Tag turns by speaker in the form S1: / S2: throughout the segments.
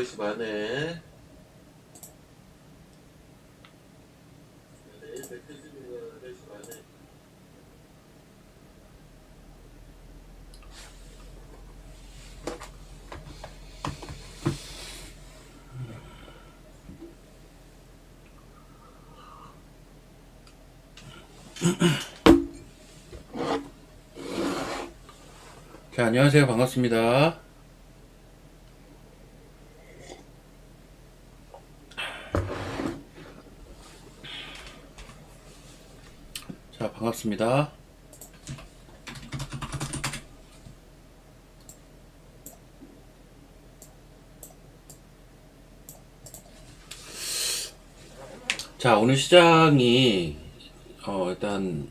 S1: 8시 반에
S2: 자, 안녕하세요. 반갑습니다. 자, 반갑습니다. 자, 오늘 시장이, 일단,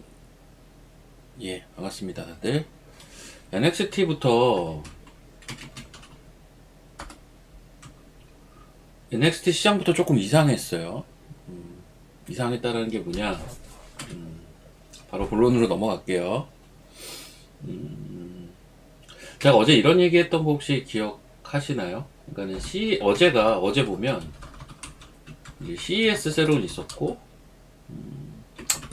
S2: 예, 반갑습니다, 다들. NXT 시장부터 조금 이상했어요. 이상했다라는 게 뭐냐? 바로 본론으로 넘어갈게요. 제가 어제 이런 얘기 했던 거 혹시 기억하시나요? 그러니까는 어제 보면, 이제 CES 세론이 있었고,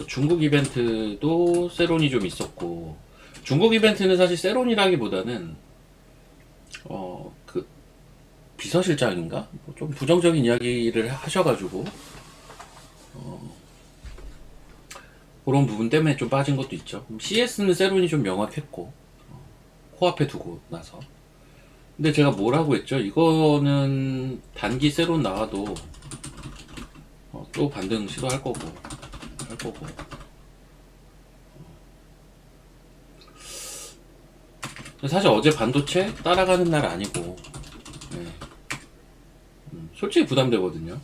S2: 중국 이벤트도 세론이 좀 있었고, 중국 이벤트는 사실 세론이라기보다는, 그, 비서실장인가? 뭐좀 부정적인 이야기를 하셔가지고, 그런 부분 때문에 좀 빠진 것도 있죠. CS는 세론이 좀 명확했고, 코앞에 두고 나서. 근데 제가 뭐라고 했죠? 이거는 단기 세론 나와도, 또 반등 시도할 거고, 할 거고. 사실 어제 반도체 따라가는 날 아니고, 네. 솔직히 부담되거든요.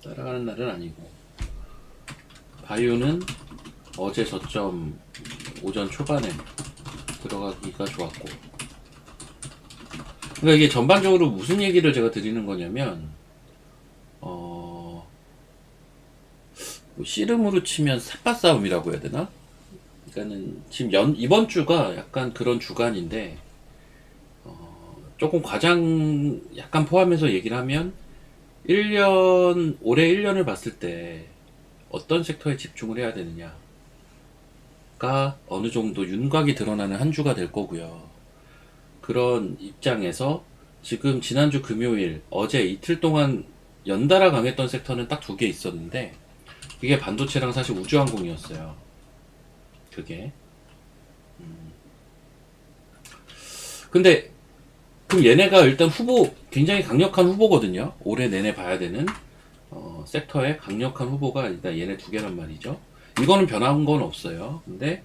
S2: 따라가는 날은 아니고. 바이오는 어제 저점 오전 초반에 들어가기가 좋았고. 그러니까 이게 전반적으로 무슨 얘기를 제가 드리는 거냐면, 뭐 씨름으로 치면 삿바 싸움이라고 해야 되나? 그러니까는 지금 이번 주가 약간 그런 주간인데, 조금 약간 포함해서 얘기를 하면, 올해 1년을 봤을 때 어떤 섹터에 집중을 해야 되느냐가 어느 정도 윤곽이 드러나는 한 주가 될 거고요. 그런 입장에서 지금 지난주 금요일, 어제 이틀 동안 연달아 강했던 섹터는 딱 두 개 있었는데, 이게 반도체랑 사실 우주항공이었어요. 그게. 근데 그럼 얘네가 일단 굉장히 강력한 후보거든요. 올해 내내 봐야 되는 섹터의 강력한 후보가 일단 얘네 두 개란 말이죠. 이거는 변한 건 없어요. 근데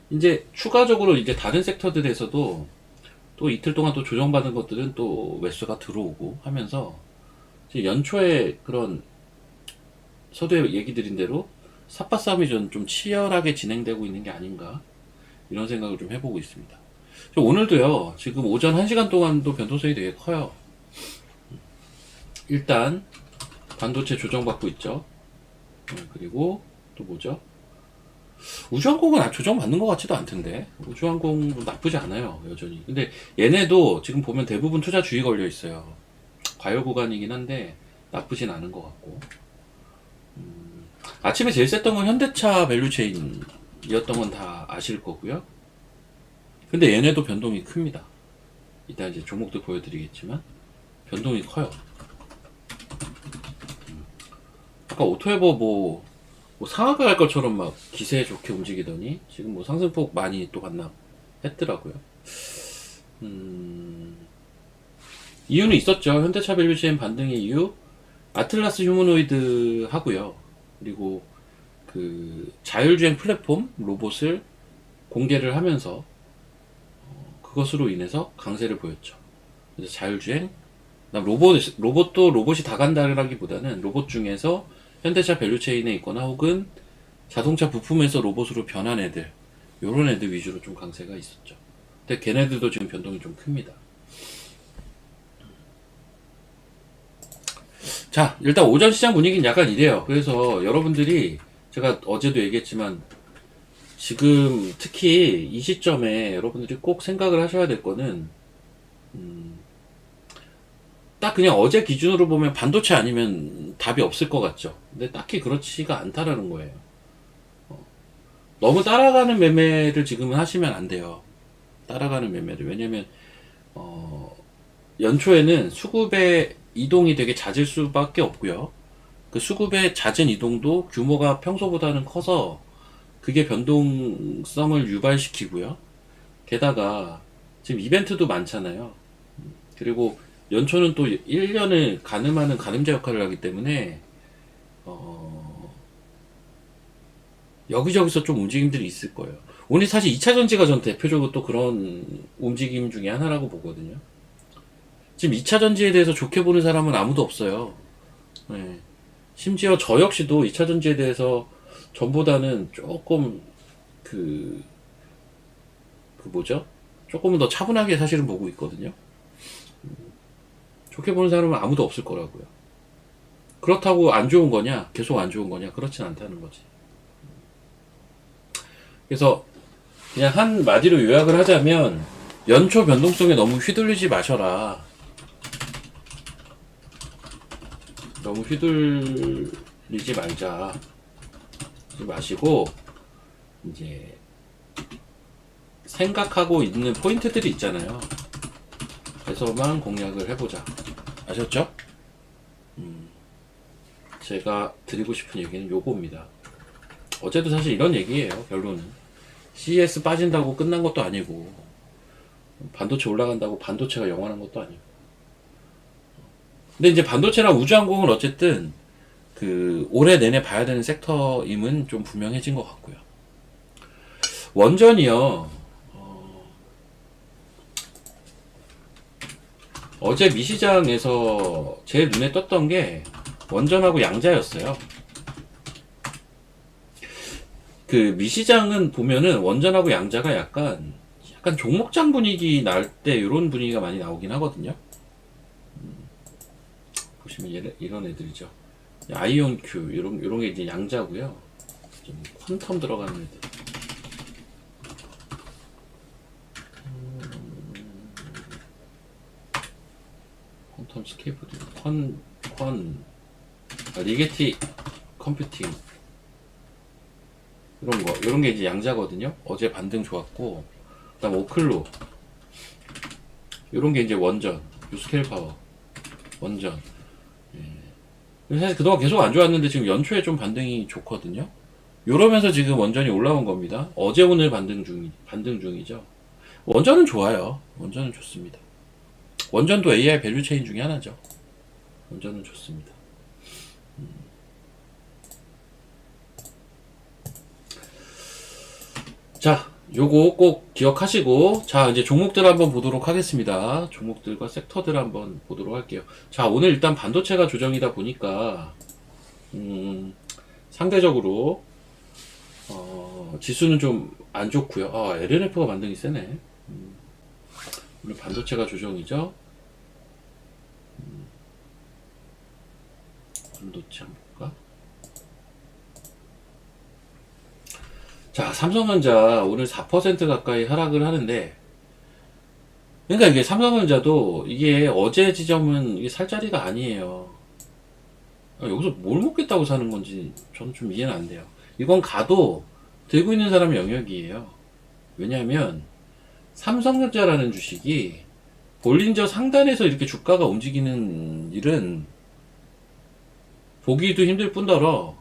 S2: 이제 추가적으로 이제 다른 섹터들에서도 또 이틀 동안 또 조정받은 것들은 또 매수가 들어오고 하면서 이제 연초에 그런 서두에 얘기 드린 대로 삿바 싸움이 좀 치열하게 진행되고 있는 게 아닌가 이런 생각을 좀 해보고 있습니다. 오늘도요, 지금 오전 1시간 동안도 변동성이 되게 커요. 일단 반도체 조정받고 있죠. 그리고 또 뭐죠? 우주항공은 조정받는 것 같지도 않던데. 우주항공도 나쁘지 않아요, 여전히. 근데 얘네도 지금 보면 대부분 투자 주의 걸려 있어요. 과열 구간이긴 한데 나쁘진 않은 것 같고. 아침에 제일 셌던 건 현대차 밸류체인이었던 건 다 아실 거고요. 근데 얘네도 변동이 큽니다. 이따 이제 종목도 보여드리겠지만 변동이 커요. 아까 오토에버 뭐 상하가 갈 것처럼 막 기세 좋게 움직이더니 지금 뭐 상승폭 많이 또 반납했더라고요. 이유는 있었죠. 현대차 밸류체인 반등의 이유, 아틀라스 휴머노이드 하고요. 그리고 그 자율주행 플랫폼 로봇을 공개를 하면서 그것으로 인해서 강세를 보였죠. 그래서 자율주행, 로봇도 로봇이 다 간다라기보다는 로봇 중에서 현대차 밸류체인에 있거나 혹은 자동차 부품에서 로봇으로 변한 애들, 요런 애들 위주로 좀 강세가 있었죠. 근데 걔네들도 지금 변동이 좀 큽니다. 자, 일단 오전 시장 분위기는 약간 이래요. 그래서 여러분들이 제가 어제도 얘기했지만 지금 특히 이 시점에 여러분들이 꼭 생각을 하셔야 될 거는 딱 그냥 어제 기준으로 보면 반도체 아니면 답이 없을 것 같죠. 근데 딱히 그렇지가 않다라는 거예요. 너무 따라가는 매매를 지금은 하시면 안 돼요. 따라가는 매매를. 왜냐면 연초에는 수급의 이동이 되게 잦을 수밖에 없고요. 그 수급의 잦은 이동도 규모가 평소보다는 커서 그게 변동성을 유발시키고요. 게다가 지금 이벤트도 많잖아요. 그리고 연초는 또 1년을 가늠하는 가늠자 역할을 하기 때문에 여기저기서 좀 움직임들이 있을 거예요. 오늘 사실 2차 전지가 전 대표적으로 또 그런 움직임 중에 하나라고 보거든요. 지금 2차 전지에 대해서 좋게 보는 사람은 아무도 없어요. 네. 심지어 저 역시도 2차 전지에 대해서 전보다는 조금 그, 그 뭐죠? 조금은 더 차분하게 사실은 보고 있거든요. 좋게 보는 사람은 아무도 없을 거라고요. 그렇다고 안 좋은 거냐? 계속 안 좋은 거냐? 그렇진 않다는 거지. 그래서 그냥 한 마디로 요약을 하자면 연초 변동성에 너무 휘둘리지 마셔라. 너무 휘둘리지 말자. 마시고 이제 생각하고 있는 포인트들이 있잖아요. 그래서만 공략을 해보자. 아셨죠? 제가 드리고 싶은 얘기는 요겁니다. 어제도 사실 이런 얘기예요. 결론은 CES 빠진다고 끝난 것도 아니고 반도체 올라간다고 반도체가 영원한 것도 아니고. 근데 이제 반도체랑 우주항공은 어쨌든 그 올해 내내 봐야 되는 섹터임은 좀 분명해진 것 같고요. 원전이요. 어제 미시장에서 제일 눈에 떴던 게 원전하고 양자였어요. 그 미시장은 보면은 원전하고 양자가 약간 종목장 분위기 날 때 이런 분위기가 많이 나오긴 하거든요. 보시면 이런 애들이죠. 아이온 큐 이런 게 이제 양자고요. 좀 퀀텀 들어가는 애들. 퀀텀 스케이프드, 리게티 컴퓨팅 이런 게 이제 양자거든요. 어제 반등 좋았고, 그다음 오클로 이런 게 이제 원전, 유스케일 파워, 원전. 예. 사실 그동안 계속 안 좋았는데 지금 연초에 좀 반등이 좋거든요. 이러면서 지금 원전이 올라온 겁니다. 어제 오늘 반등 중이죠. 원전은 좋아요. 원전은 좋습니다. 원전도 AI 밸류 체인 중에 하나죠. 원전은 좋습니다. 자, 요거 꼭 기억하시고, 자, 이제 종목들 한번 보도록 하겠습니다. 종목들과 섹터들 한번 보도록 할게요. 자, 오늘 일단 반도체가 조정이다 보니까, 상대적으로, 지수는 좀 안 좋고요. LNF가 반등이 세네. 오늘 반도체가 조정이죠. 반도체 한번 볼까? 자, 삼성전자 오늘 4% 가까이 하락을 하는데, 그러니까 이게 삼성전자도 이게 어제 지점은 이게 살 자리가 아니에요. 여기서 뭘 먹겠다고 사는 건지 저는 좀 이해는 안 돼요. 이건 가도 들고 있는 사람의 영역이에요. 왜냐하면 삼성전자라는 주식이 볼린저 상단에서 이렇게 주가가 움직이는 일은 보기도 힘들 뿐더러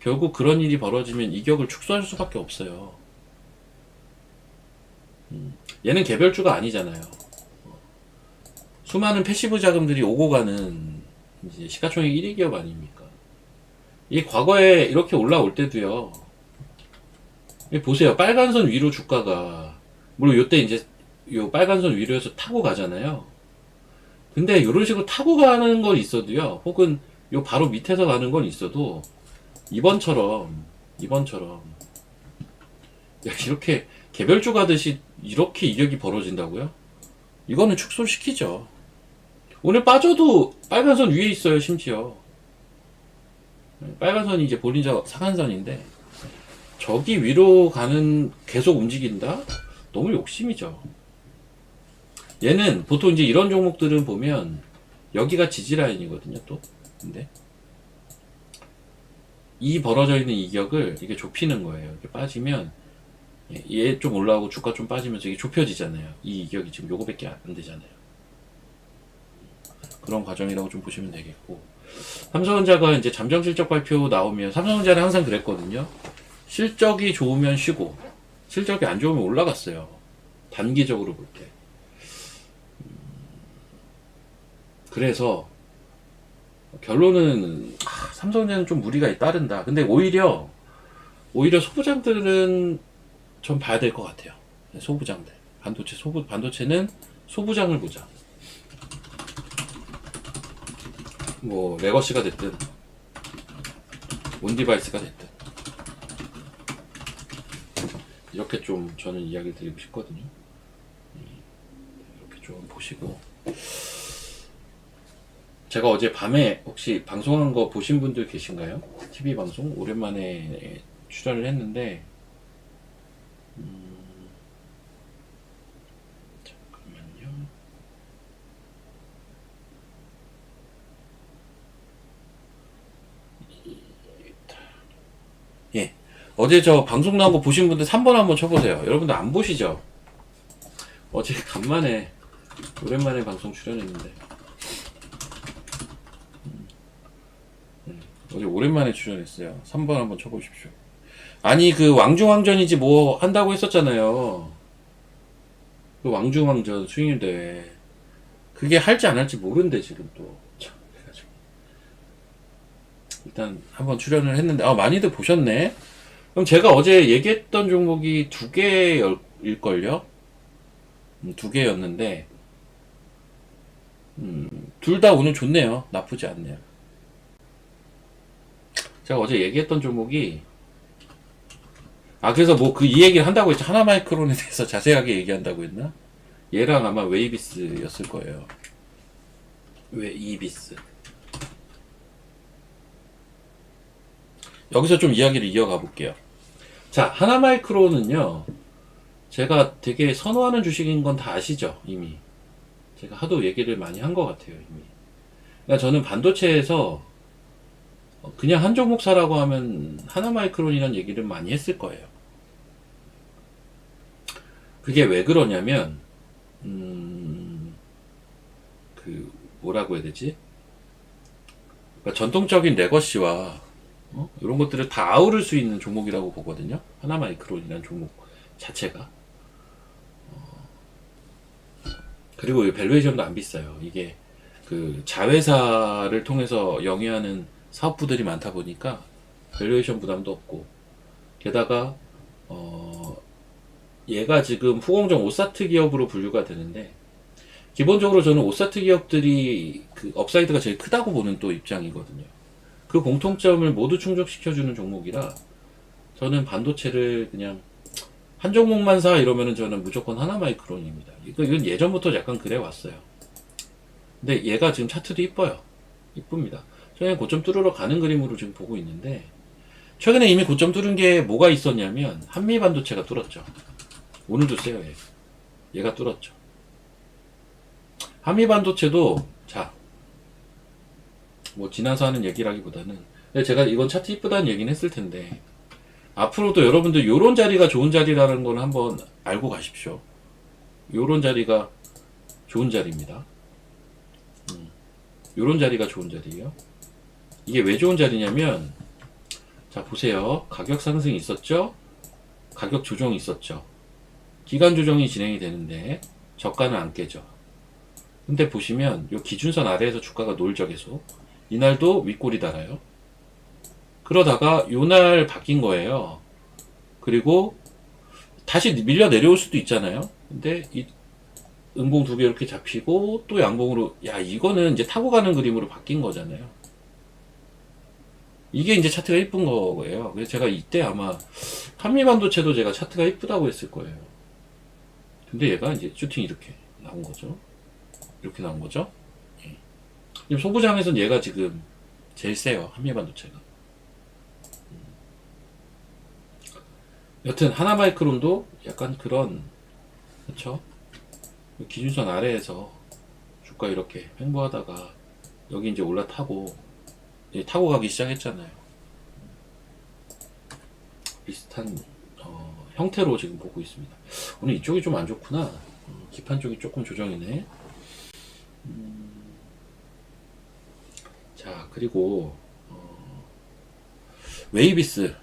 S2: 결국 그런 일이 벌어지면 이격을 축소할 수밖에 없어요. 얘는 개별주가 아니잖아요. 수많은 패시브 자금들이 오고 가는 이제 시가총액 1위 기업 아닙니까? 이 과거에 이렇게 올라올 때도요. 보세요. 빨간선 위로 주가가 물론 요때 이제 요 빨간선 위로에서 타고 가잖아요. 근데 이런 식으로 타고 가는 건 있어도요. 혹은 요 바로 밑에서 가는 건 있어도 이번처럼 이렇게 개별주 가듯이 이렇게 이격이 벌어진다고요? 이거는 축소시키죠. 오늘 빠져도 빨간선 위에 있어요. 심지어 빨간선이 이제 볼린저 상한선인데 저기 위로 가는 계속 움직인다? 너무 욕심이죠. 얘는 보통 이제 이런 종목들은 보면 여기가 지지라인이거든요, 또. 근데 이 벌어져 있는 이격을 이게 좁히는 거예요. 이렇게 빠지면 얘 좀 올라오고 주가 좀 빠지면서 이게 좁혀지잖아요. 이 이격이 지금 요거밖에 안 되잖아요. 그런 과정이라고 좀 보시면 되겠고, 삼성전자가 이제 잠정 실적 발표 나오면, 삼성전자는 항상 그랬거든요. 실적이 좋으면 쉬고 실적이 안 좋으면 올라갔어요. 단기적으로 볼 때. 그래서 결론은 삼성전자는 좀 무리가 따른다. 근데 오히려 소부장들은 좀 봐야 될 것 같아요. 소부장들, 반도체는 소부장을 보자. 뭐 레거시가 됐든 온디바이스가 됐든 이렇게 좀 저는 이야기를 드리고 싶거든요. 이렇게 좀 보시고, 제가 어제 밤에 혹시 방송한 거 보신 분들 계신가요? TV 방송 오랜만에 출연을 했는데, 잠깐만요. 예, 어제 저 방송 나온 거 보신 분들 3번 한번 쳐보세요. 여러분들 안 보시죠? 어제 간만에 오랜만에 방송 출연했는데, 어제 오랜만에 출연했어요. 3번 한번 쳐보십시오. 아니 그 왕중왕전이지 뭐 한다고 했었잖아요. 그 왕중왕전 수익률대회, 그게 할지 안 할지 모르는데 지금 또 참, 그래가지고 일단 한번 출연을 했는데, 많이들 보셨네. 그럼 제가 어제 얘기했던 종목이 두 개일걸요? 두 개였는데, 둘 다 오늘 좋네요. 나쁘지 않네요. 제가 어제 얘기했던 종목이, 그래서 뭐 이 얘기를 한다고 했죠. 하나마이크론에 대해서 자세하게 얘기한다고 했나? 얘랑 아마 웨이비스였을 거예요. 웨이비스. 여기서 좀 이야기를 이어가 볼게요. 자, 하나마이크론은요, 제가 되게 선호하는 주식인 건 다 아시죠? 이미. 제가 하도 얘기를 많이 한 것 같아요, 이미. 그러니까 저는 반도체에서 그냥 한 종목 사라고 하면 하나마이크론이라는 얘기를 많이 했을 거예요. 그게 왜 그러냐면, 뭐라고 해야 되지? 그러니까 전통적인 레거시와 이런 것들을 다 아우를 수 있는 종목이라고 보거든요. 하나마이크론이라는 종목 자체가. 그리고 이 밸류에이션도 안 비싸요. 이게 그 자회사를 통해서 영위하는 사업부들이 많다 보니까 밸류에이션 부담도 없고, 게다가 얘가 지금 후공정 오사트 기업으로 분류가 되는데, 기본적으로 저는 오사트 기업들이 그 업사이드가 제일 크다고 보는 또 입장이거든요. 그 공통점을 모두 충족시켜주는 종목이라, 저는 반도체를 그냥 한 종목만 사 이러면은 저는 무조건 하나마이크론입니다. 이건 예전부터 약간 그래 왔어요. 근데 얘가 지금 차트도 이뻐요. 이쁩니다. 최근에 고점 뚫으러 가는 그림으로 지금 보고 있는데, 최근에 이미 고점 뚫은 게 뭐가 있었냐면 한미반도체가 뚫었죠. 오늘도 세요. 얘가 뚫었죠. 한미반도체도, 자, 뭐 지나서 하는 얘기라기보다는, 제가 이건 차트 이쁘다는 얘기는 했을 텐데, 앞으로도 여러분들 요런 자리가 좋은 자리라는 걸 한번 알고 가십시오. 요런 자리가 좋은 자리입니다. 요런 자리가 좋은 자리예요. 이게 왜 좋은 자리냐면, 자 보세요. 가격 상승이 있었죠? 가격 조정이 있었죠? 기간 조정이 진행이 되는데 저가는 안 깨져. 근데 보시면 요 기준선 아래에서 주가가 놀죠. 계속 이날도 윗골이 달아요. 그러다가 요날 바뀐 거예요. 그리고 다시 밀려 내려올 수도 있잖아요. 근데 이 음봉 두 개 이렇게 잡히고 또 양봉으로, 야 이거는 이제 타고 가는 그림으로 바뀐 거잖아요. 이게 이제 차트가 이쁜 거예요. 그래서 제가 이때 아마 한미반도체도 제가 차트가 이쁘다고 했을 거예요. 근데 얘가 이제 슈팅 이렇게 나온 거죠. 이렇게 나온 거죠. 지금 소부장에서는 얘가 지금 제일 세요. 한미반도체가. 여튼 하나마이크론도 약간 그런, 그쵸? 기준선 아래에서 주가 이렇게 횡보하다가 여기 이제 올라타고 타고 가기 시작했잖아요. 비슷한 형태로 지금 보고 있습니다. 오늘 이쪽이 좀 안 좋구나. 기판 쪽이 조금 조정이네. 자, 그리고 웨이비스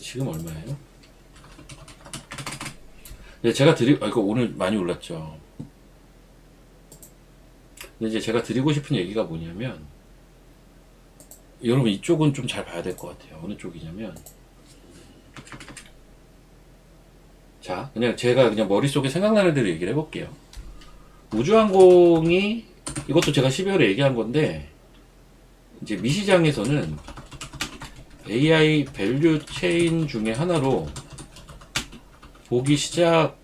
S2: 지금 얼마예요? 네, 제가 이거 오늘 많이 올랐죠. 근데 이제 제가 드리고 싶은 얘기가 뭐냐면, 여러분 이쪽은 좀 잘 봐야 될 것 같아요. 어느 쪽이냐면, 자, 제가 그냥 머릿속에 생각나는 대로 얘기를 해볼게요. 우주항공이, 이것도 제가 12월에 얘기한 건데, 이제 미시장에서는 AI 밸류 체인 중에 하나로 보기 시작했어요.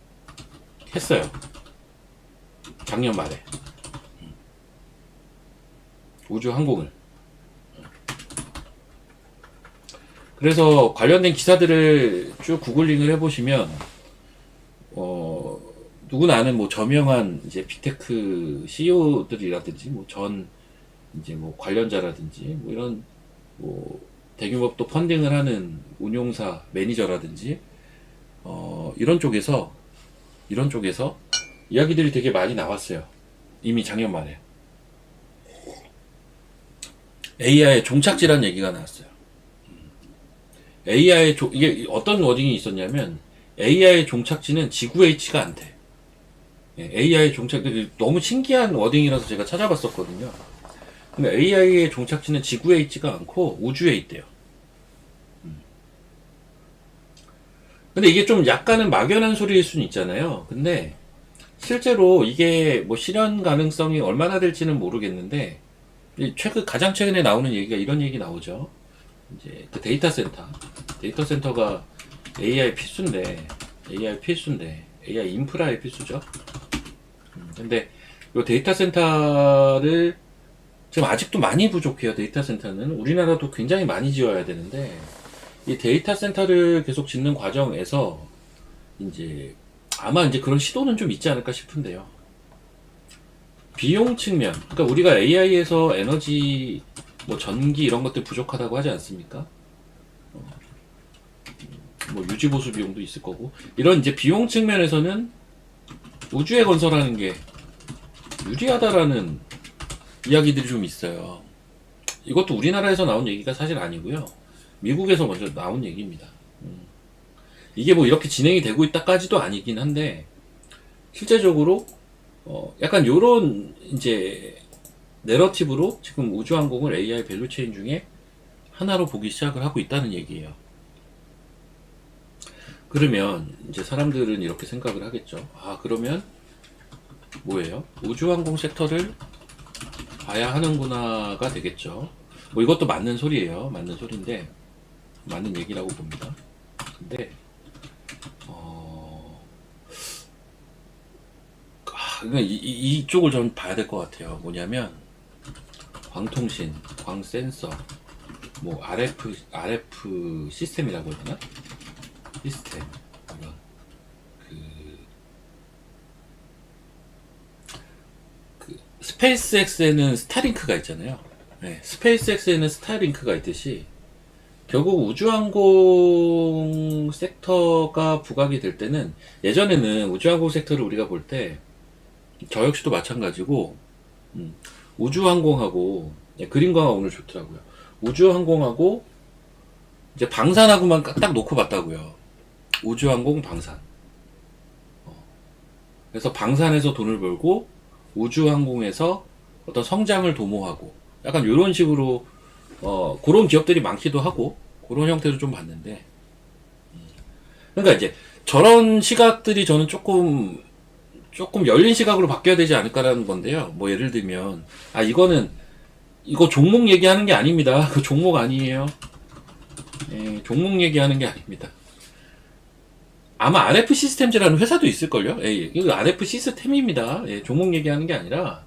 S2: 작년 말에. 우주항공을. 그래서 관련된 기사들을 쭉 구글링을 해보시면, 누구나 아는 뭐 저명한 이제 빅테크 CEO들이라든지, 이제 뭐 관련자라든지, 뭐 이런 뭐 대규모 또 펀딩을 하는 운용사 매니저라든지, 이런 쪽에서 이야기들이 되게 많이 나왔어요. 이미 작년 말에. AI의 종착지라는 얘기가 나왔어요. 이게 어떤 워딩이 있었냐면, AI의 종착지는 지구에 있지가 않대. AI의 종착지, 너무 신기한 워딩이라서 제가 찾아봤었거든요. 근데 AI의 종착지는 지구에 있지가 않고 우주에 있대요. 근데 이게 좀 약간은 막연한 소리일 수는 있잖아요. 근데 실제로 이게 뭐 실현 가능성이 얼마나 될지는 모르겠는데, 가장 최근에 나오는 얘기가 이런 얘기 나오죠. 이제 그 데이터 센터가 AI 필수인데, AI 인프라의 필수죠. 근데 이 데이터 센터를 지금 아직도 많이 부족해요. 데이터 센터는 우리나라도 굉장히 많이 지어야 되는데, 이 데이터 센터를 계속 짓는 과정에서 이제 아마 이제 그런 시도는 좀 있지 않을까 싶은데요. 비용 측면, 그러니까 우리가 AI에서 에너지, 뭐 전기 이런 것들 부족하다고 하지 않습니까? 뭐 유지 보수 비용도 있을 거고, 이런 이제 비용 측면에서는 우주에 건설하는 게 유리하다라는 이야기들이 좀 있어요. 이것도 우리나라에서 나온 얘기가 사실 아니고요. 미국에서 먼저 나온 얘기입니다. 이게 뭐 이렇게 진행이 되고 있다까지도 아니긴 한데, 실제적으로 약간 요런 이제 내러티브로 지금 우주항공을 AI 밸류체인 중에 하나로 보기 시작을 하고 있다는 얘기예요. 그러면 이제 사람들은 이렇게 생각을 하겠죠. 아, 그러면 뭐예요? 우주항공 섹터를 봐야 하는구나가 되겠죠. 뭐 이것도 맞는 소리예요. 맞는 소리인데, 맞는 얘기라고 봅니다. 근데 이쪽을 좀 봐야 될 것 같아요. 뭐냐면 광통신, 광센서, 뭐 RF 시스템이라고 해야 되나? 시스템 이런 스페이스X에는 스타링크가 있잖아요. 네, 스페이스X에는 스타링크가 있듯이 결국 우주항공 섹터가 부각이 될 때는, 예전에는 우주항공 섹터를 우리가 볼 때 저 역시도 마찬가지고, 우주항공하고, 그림과가 오늘 좋더라고요. 우주항공하고 이제 방산하고만 딱 놓고 봤다고요. 우주항공 방산. 그래서 방산에서 돈을 벌고 우주항공에서 어떤 성장을 도모하고, 약간 이런 식으로 그런 기업들이 많기도 하고, 그런 형태로 좀 봤는데, 그러니까 이제 저런 시각들이 저는 조금 열린 시각으로 바뀌어야 되지 않을까라는 건데요. 뭐 예를 들면, 이거 종목 얘기하는 게 아닙니다. 그 종목 아니에요. 종목 얘기하는 게 아닙니다. 아마 RF 시스템즈라는 회사도 있을걸요? 이거 RF 시스템입니다. 종목 얘기하는 게 아니라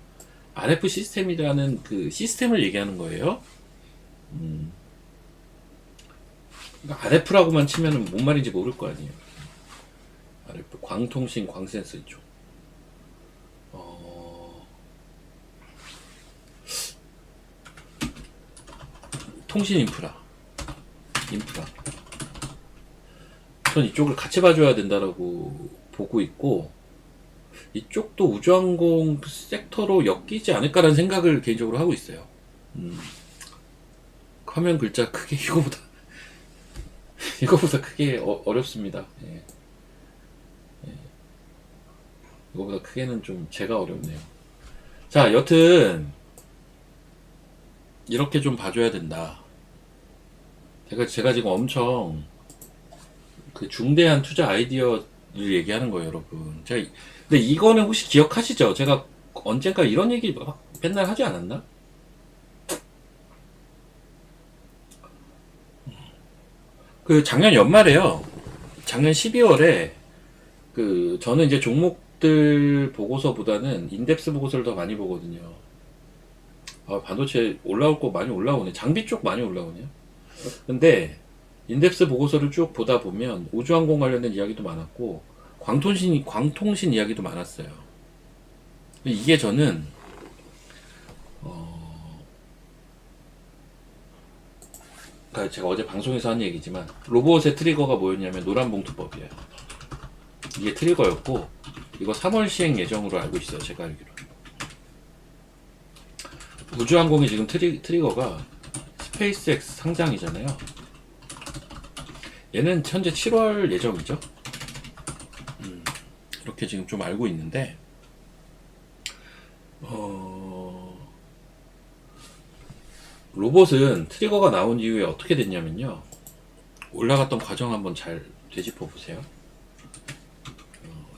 S2: RF 시스템이라는 그 시스템을 얘기하는 거예요. 그러니까 RF라고만 치면은 뭔 말인지 모를 거 아니에요. RF, 광통신, 광센서 이쪽. 통신 인프라. 전 이쪽을 같이 봐줘야 된다라고 보고 있고, 이쪽도 우주항공 섹터로 엮이지 않을까라는 생각을 개인적으로 하고 있어요. 화면 글자 크게 이거보다 크게 어렵습니다. 예. 이거보다 크게는 좀 제가 어렵네요. 자, 여튼 이렇게 좀 봐줘야 된다. 제가 지금 엄청 그 중대한 투자 아이디어를 얘기하는 거예요, 여러분. 근데 이거는 혹시 기억하시죠? 제가 언젠가 이런 얘기 막 맨날 하지 않았나? 그 작년 연말에요. 작년 12월에 그 저는 이제 종목들 보고서보다는 인덱스 보고서를 더 많이 보거든요. 아, 반도체 올라올 거 많이 올라오네. 장비 쪽 많이 올라오네요. 근데 인덱스 보고서를 쭉 보다 보면 우주항공 관련된 이야기도 많았고 광통신 이야기도 많았어요. 이게 저는 그러니까 제가 어제 방송에서 한 얘기지만 로봇의 트리거가 뭐였냐면 노란봉투법이에요. 이게 트리거였고 이거 3월 시행 예정으로 알고 있어요. 제가 알기로. 우주항공이 지금 트리거가 스페이스X 상장이잖아요. 얘는 현재 7월 예정이죠. 이렇게 지금 좀 알고 있는데 로봇은 트리거가 나온 이후에 어떻게 됐냐면요. 올라갔던 과정 한번 잘 되짚어 보세요.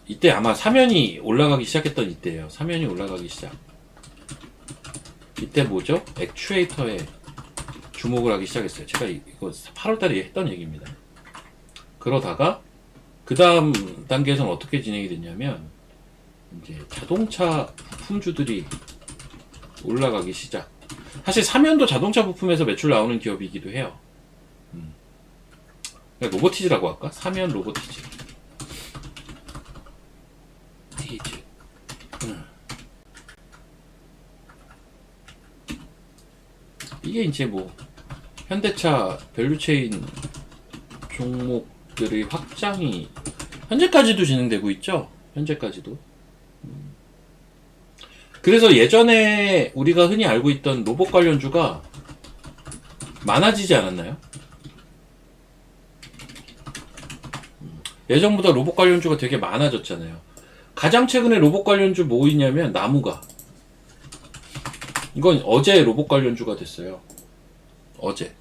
S2: 이때 아마 사면이 올라가기 시작했던 이때예요. 사면이 올라가기 시작. 이때 뭐죠? 액추에이터에 주목을 하기 시작했어요. 제가 이거 8월달에 했던 얘기입니다. 그러다가 그 다음 단계에서는 어떻게 진행이 됐냐면 이제 자동차 부품주들이 올라가기 시작. 사실 사면도 자동차 부품에서 매출 나오는 기업이기도 해요. 로보티즈라고 할까? 사면 로보티즈. 이게 이제 뭐 현대차 밸류체인 종목들의 확장이 현재까지도 진행되고 있죠. 현재까지도. 그래서 예전에 우리가 흔히 알고 있던 로봇 관련주가 많아지지 않았나요? 예전보다 로봇 관련주가 되게 많아졌잖아요. 가장 최근에 로봇 관련주 뭐 있냐면 나무가. 이건 어제 로봇 관련주가 됐어요. 어제.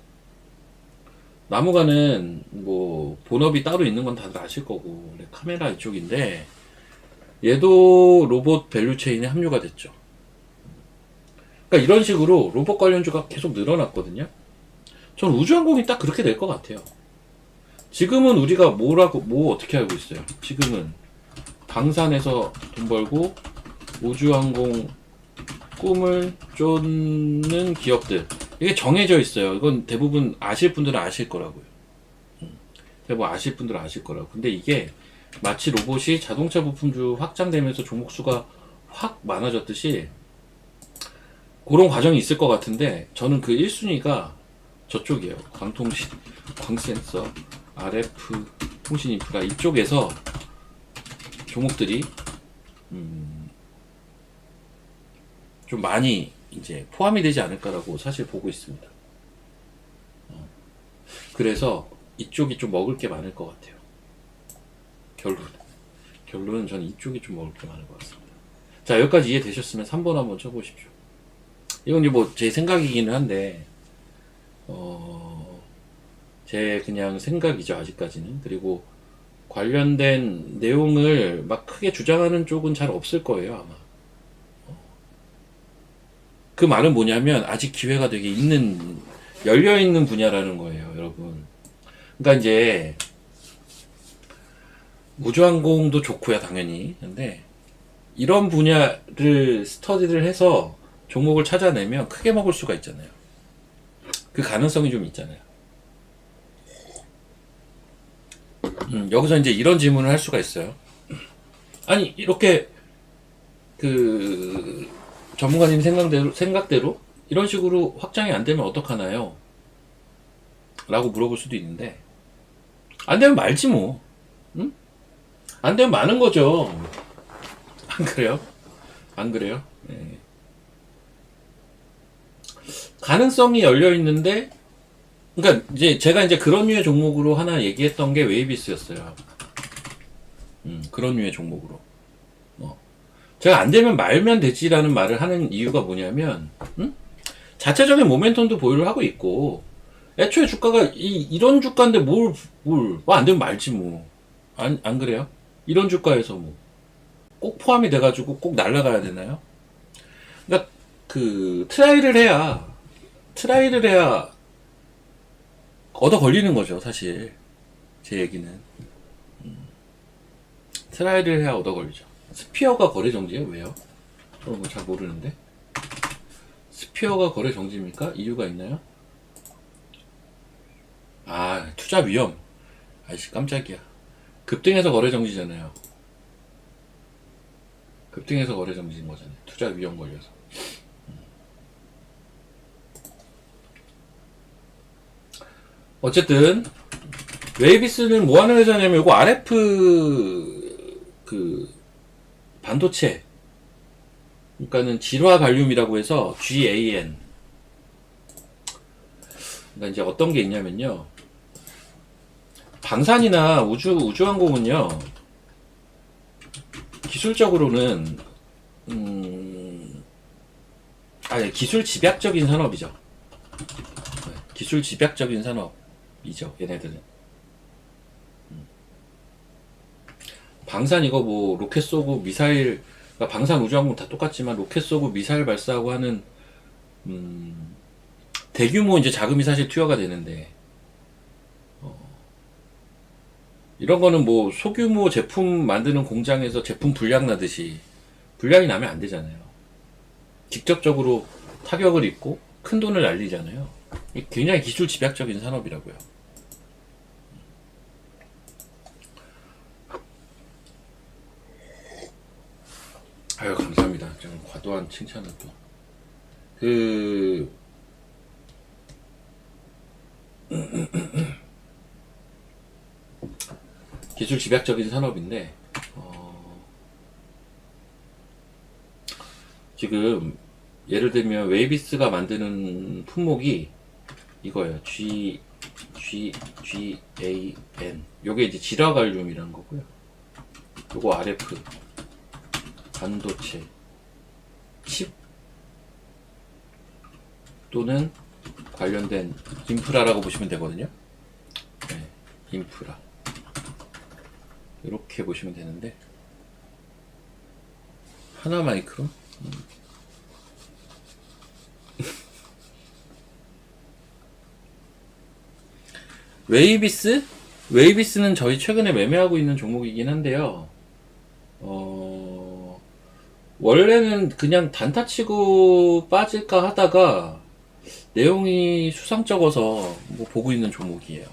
S2: 나무가는 뭐 본업이 따로 있는 건 다들 아실 거고 카메라 이쪽인데 얘도 로봇 밸류체인에 합류가 됐죠. 그러니까 이런 식으로 로봇 관련주가 계속 늘어났거든요. 전 우주항공이 딱 그렇게 될 것 같아요. 지금은 우리가 뭐 어떻게 알고 있어요? 지금은 방산에서 돈 벌고 우주항공 꿈을 쫓는 기업들. 이게 정해져 있어요. 이건 대부분 아실 분들은 아실 거라고요. 대부분 아실 분들은 아실 거라고. 근데 이게 마치 로봇이 자동차 부품주 확장되면서 종목수가 확 많아졌듯이 그런 과정이 있을 것 같은데 저는 그 1순위가 저쪽이에요. 광통신, 광센서, RF, 통신인프라 이쪽에서 종목들이 좀 많이 이제 포함이 되지 않을까라고 사실 보고 있습니다. 그래서 이쪽이 좀 먹을 게 많을 것 같아요. 결론은 저는 이쪽이 좀 먹을 게 많을 것 같습니다. 자, 여기까지 이해되셨으면 3번 한번 쳐보십시오. 이건 이제 뭐 제 생각이기는 한데 제 그냥 생각이죠 아직까지는. 그리고 관련된 내용을 막 크게 주장하는 쪽은 잘 없을 거예요 아마. 그 말은 뭐냐면 아직 기회가 되게 열려있는 분야라는 거예요 여러분. 그러니까 이제 우주항공도 좋고요 당연히. 근데 이런 분야를 스터디를 해서 종목을 찾아내면 크게 먹을 수가 있잖아요. 그 가능성이 좀 있잖아요. 여기서 이제 이런 질문을 할 수가 있어요. 아니 이렇게 그 전문가님 생각대로 이런 식으로 확장이 안 되면 어떡하나요? 라고 물어볼 수도 있는데, 안 되면 말지 뭐. 응? 안 되면 마는 거죠. 안 그래요? 안 그래요? 네. 가능성이 열려 있는데, 그러니까 이제 제가 이제 그런 류의 종목으로 하나 얘기했던 게 웨이비스였어요. 그런 류의 종목으로. 제가 안 되면 말면 되지라는 말을 하는 이유가 뭐냐면, 자체적인 모멘텀도 보유를 하고 있고, 애초에 주가가 이런 주가인데 안 되면 말지 뭐. 안 그래요? 이런 주가에서 뭐. 꼭 포함이 돼가지고 꼭 날아가야 되나요? 그러니까 트라이를 해야 얻어 걸리는 거죠, 사실. 제 얘기는. 트라이를 해야 얻어 걸리죠. 스피어가 거래 정지예요? 왜요? 저는 잘 모르는데. 스피어가 거래 정지입니까? 이유가 있나요? 아, 투자 위험. 아이씨, 깜짝이야. 급등해서 거래 정지잖아요. 급등해서 거래 정지인 거잖아요. 투자 위험 걸려서. 어쨌든 웨이비스는 뭐 하는 회사냐면 이거 RF 반도체, 그러니까는 질화 갈륨이라고 해서 GAN. 그러니까 이제 어떤 게 있냐면요. 방산이나 우주항공은요. 기술적으로는 기술 집약적인 산업이죠. 기술 집약적인 산업이죠. 얘네들은. 방산 이거 뭐 로켓 쏘고 미사일, 그러니까 방산 우주항공 다 똑같지만 로켓 쏘고 미사일 발사하고 하는 대규모 이제 자금이 사실 투여가 되는데, 이런 거는 뭐 소규모 제품 만드는 공장에서 제품 불량 나듯이 불량이 나면 안 되잖아요. 직접적으로 타격을 입고 큰 돈을 날리잖아요. 굉장히 기술 집약적인 산업이라고요. 아유, 감사합니다. 좀 과도한 칭찬을 또. 기술 집약적인 산업인데, 지금 예를 들면 웨이비스가 만드는 품목이 이거예요. GAN. 요게 이제 질화갈륨이라는 거고요. 요거 RF 반도체 칩 또는 관련된 인프라라고 보시면 되거든요. 네, 인프라. 이렇게 보시면 되는데, 하나마이크론? 웨이비스는 저희 최근에 매매하고 있는 종목이긴 한데요. 원래는 그냥 단타치고 빠질까 하다가 내용이 수상쩍어서 뭐 보고 있는 종목이에요.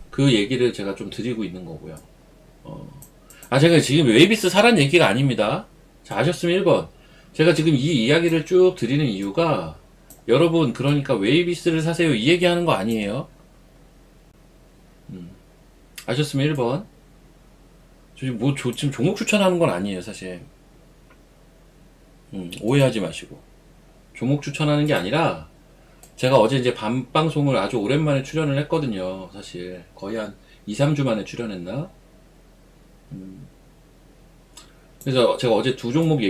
S2: 그 얘기를 제가 좀 드리고 있는 거고요. 제가 지금 웨이비스 사란 얘기가 아닙니다. 자, 아셨으면 1번. 제가 지금 이 이야기를 쭉 드리는 이유가, 여러분, 그러니까 웨이비스를 사세요 이 얘기 하는 거 아니에요. 아셨으면 1번. 지금 종목 추천하는 건 아니에요, 사실. 오해하지 마시고. 종목 추천하는 게 아니라, 제가 어제 이제 밤방송을 아주 오랜만에 출연을 했거든요, 사실. 거의 한 2, 3주 만에 출연했나? 그래서 제가 어제 두 종목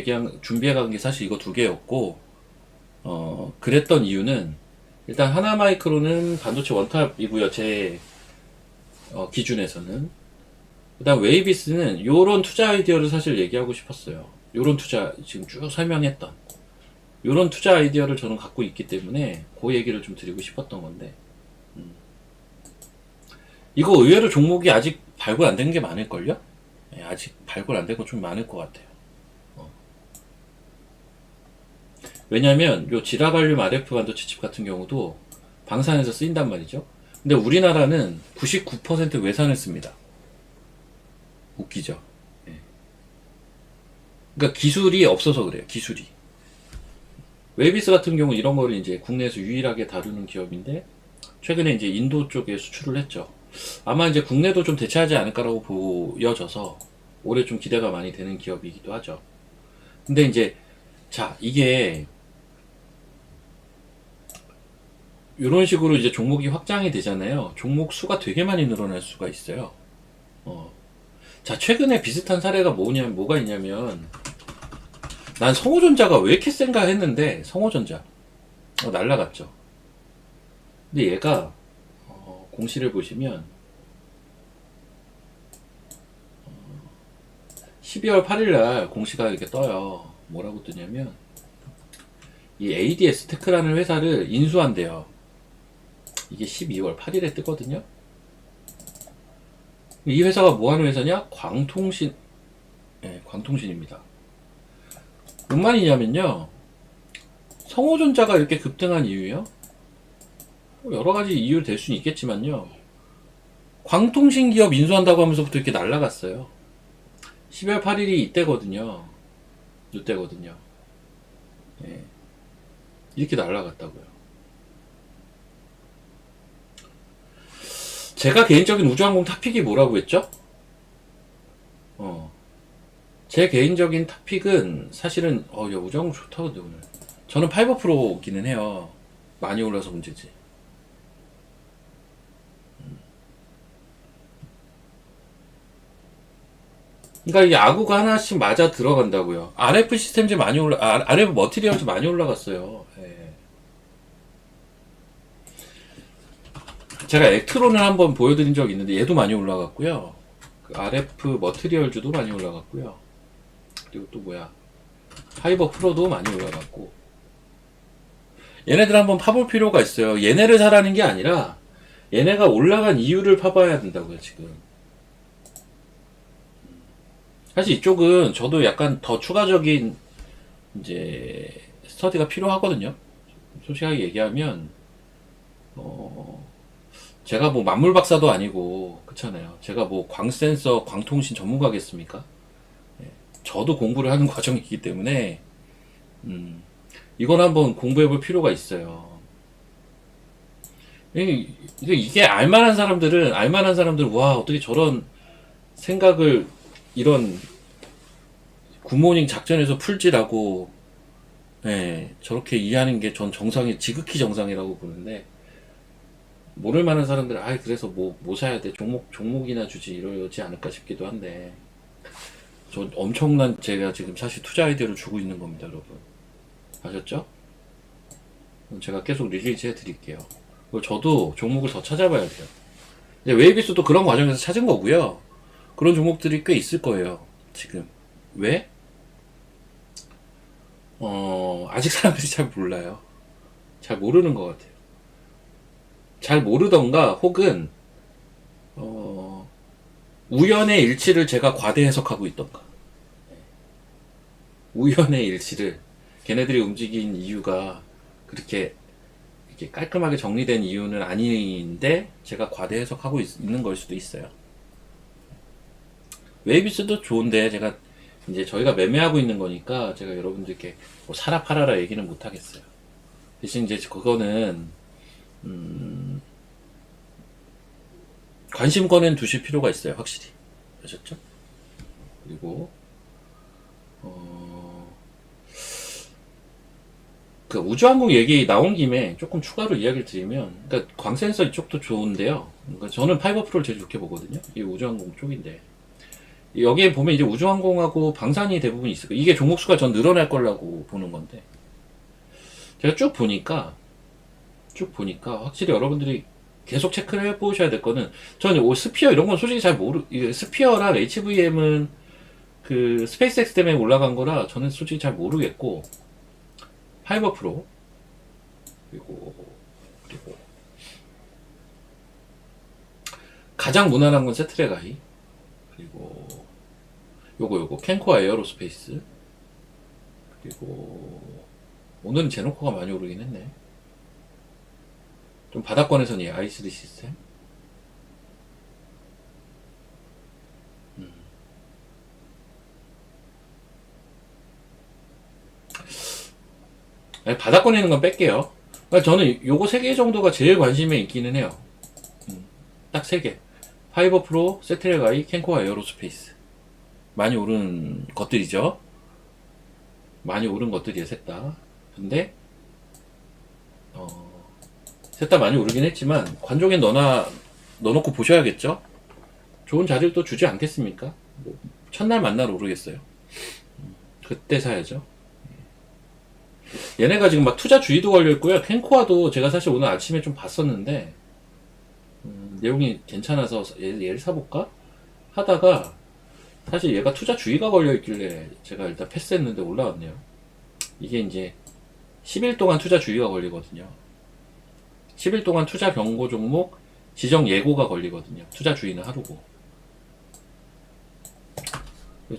S2: 준비해간 게 사실 이거 두 개였고, 그랬던 이유는, 일단 하나마이크로는 반도체 원탑이고요, 제 기준에서는. 그 다음 웨이비스는 요런 투자 아이디어를 사실 얘기하고 싶었어요. 요런 투자, 지금 쭉 설명했던 요런 투자 아이디어를 저는 갖고 있기 때문에 그 얘기를 좀 드리고 싶었던 건데, 이거 의외로 종목이 아직 발굴 안 된 게 많을걸요? 네, 아직 발굴 안 된 거 좀 많을 것 같아요. 왜냐면 요 지라발륨 RF 반도체 칩 같은 경우도 방산에서 쓰인단 말이죠. 근데 우리나라는 99% 외산을 씁니다. 웃기죠. 네. 그러니까 기술이 없어서 그래요. 기술이. 웨이비스 같은 경우 이런 거를 이제 국내에서 유일하게 다루는 기업인데, 최근에 이제 인도 쪽에 수출을 했죠. 아마 이제 국내도 좀 대체하지 않을까라고 보여져서 올해 좀 기대가 많이 되는 기업이기도 하죠. 근데 이제 자 이게 이런 식으로 이제 종목이 확장이 되잖아요. 종목 수가 되게 많이 늘어날 수가 있어요. 어. 자 최근에 비슷한 사례가 뭐가 있냐면 난 성호전자가 왜 이렇게 센가 했는데 성호전자 날라갔죠. 근데 얘가 공시를 보시면 12월 8일날 공시가 이렇게 떠요. 뭐라고 뜨냐면 이 ADS 테크라는 회사를 인수한대요. 이게 12월 8일에 뜨거든요. 이 회사가 뭐 하는 회사냐? 광통신, 네, 광통신입니다. 뭔 말이냐면요. 성호전자가 이렇게 급등한 이유요? 여러 가지 이유로 될 수는 있겠지만요. 광통신 기업 인수한다고 하면서부터 이렇게 날라갔어요. 12월 8일이 이때거든요. 이때거든요. 예. 이렇게 날라갔다고요. 제가 개인적인 우주항공 탑픽이 뭐라고 했죠? 제 개인적인 탑픽은 사실은 야 우주항공 좋다던데 오늘. 저는 8%기는 해요. 많이 올라서 문제지. 그러니까 이게 아구가 하나씩 맞아 들어간다고요. RF 시스템즈 많이 RF 머티리얼즈 많이 올라갔어요. 예. 제가 액트론을 한번 보여드린 적이 있는데 얘도 많이 올라갔고요. 그 RF 머티리얼즈도 많이 올라갔고요. 그리고 또 뭐야 하이버 프로도 많이 올라갔고 얘네들 한번 파볼 필요가 있어요. 얘네를 사라는 게 아니라 얘네가 올라간 이유를 파봐야 된다고요. 지금 사실 이쪽은 저도 약간 더 추가적인 이제 스터디가 필요하거든요. 솔직하게 얘기하면 제가 뭐 만물 박사도 아니고 그렇잖아요. 제가 뭐 광센서 광통신 전문가겠습니까? 예, 저도 공부를 하는 과정이기 때문에 이건 한번 공부해 볼 필요가 있어요. 이게 알만한 사람들은 와 어떻게 저런 생각을 이런 굿모닝 작전에서 풀지라고 예, 저렇게 이해하는 게 전 지극히 정상이라고 보는데 모를 만한 사람들은 그래서 뭐 사야 돼 종목이나 주지 이러지 않을까 싶기도 한데 저 엄청난 제가 지금 사실 투자 아이디어를 주고 있는 겁니다, 여러분. 아셨죠? 제가 계속 리리즈 해드릴게요. 그리고 저도 종목을 더 찾아봐야 돼요. 이제 웨이비스도 그런 과정에서 찾은 거고요. 그런 종목들이 꽤 있을 거예요. 지금 왜? 아직 사람들이 잘 몰라요. 잘 모르는 것 같아요. 잘 모르던가 혹은 우연의 일치를 제가 과대 해석하고 있던가. 우연의 일치를 걔네들이 움직인 이유가 그렇게 이렇게 깔끔하게 정리된 이유는 아닌데 제가 과대 해석하고 있는 걸 수도 있어요. 웨이비스도 좋은데 제가 이제 저희가 매매하고 있는 거니까 제가 여러분들께 뭐 사라 팔아라 얘기는 못 하겠어요. 대신 이제 그거는 관심권은 두실 필요가 있어요, 확실히. 아셨죠? 그리고 그 우주항공 얘기 나온 김에 조금 추가로 이야기를 드리면, 그러니까 광센서 이쪽도 좋은데요. 그러니까 저는 파이버 프로를 제일 좋게 보거든요. 이 우주항공 쪽인데 여기에 보면 이제 우주항공하고 방산이 대부분 있어요. 이게 종목수가 전 늘어날 거라고 보는 건데 제가 쭉 보니까 확실히 여러분들이 계속 체크를 해보셔야 될 거는 저는 스피어 이런 건 솔직히 잘 스피어랑 HVM은 그 스페이스X 때문에 올라간 거라 저는 솔직히 잘 모르겠고 파이버 프로 그리고 가장 무난한 건 세트랙 아이 그리고 요거 캔코아 에어로스페이스 그리고 오늘은 제노코가 많이 오르긴 했네. 좀 바닥권에서는 i3 시스템 바닥권에 있는 건 뺄게요. 그러니까 저는 요거 3개 정도가 제일 관심에 있기는 해요. 딱 3개. 파이버 프로, 세트랙 아이, 캔코아 에어로스페이스. 많이 오른 것들이죠. 많이 오른 것들이에요, 셋 다. 근데, 셋 다 많이 오르긴 했지만, 관종에 넣어놓고 보셔야겠죠? 좋은 자리를 또 주지 않겠습니까? 뭐, 첫날 만날 오르겠어요. 그때 사야죠. 얘네가 지금 막 투자 주의도 걸려있고요. 캔코아도 제가 사실 오늘 아침에 좀 봤었는데, 내용이 괜찮아서 얘를 사볼까? 하다가, 사실 얘가 투자 주의가 걸려있길래 제가 일단 패스했는데 올라왔네요. 이게 이제 10일 동안 투자 주의가 걸리거든요. 10일 동안 투자 경고 종목 지정 예고가 걸리거든요. 투자 주의는 하루고.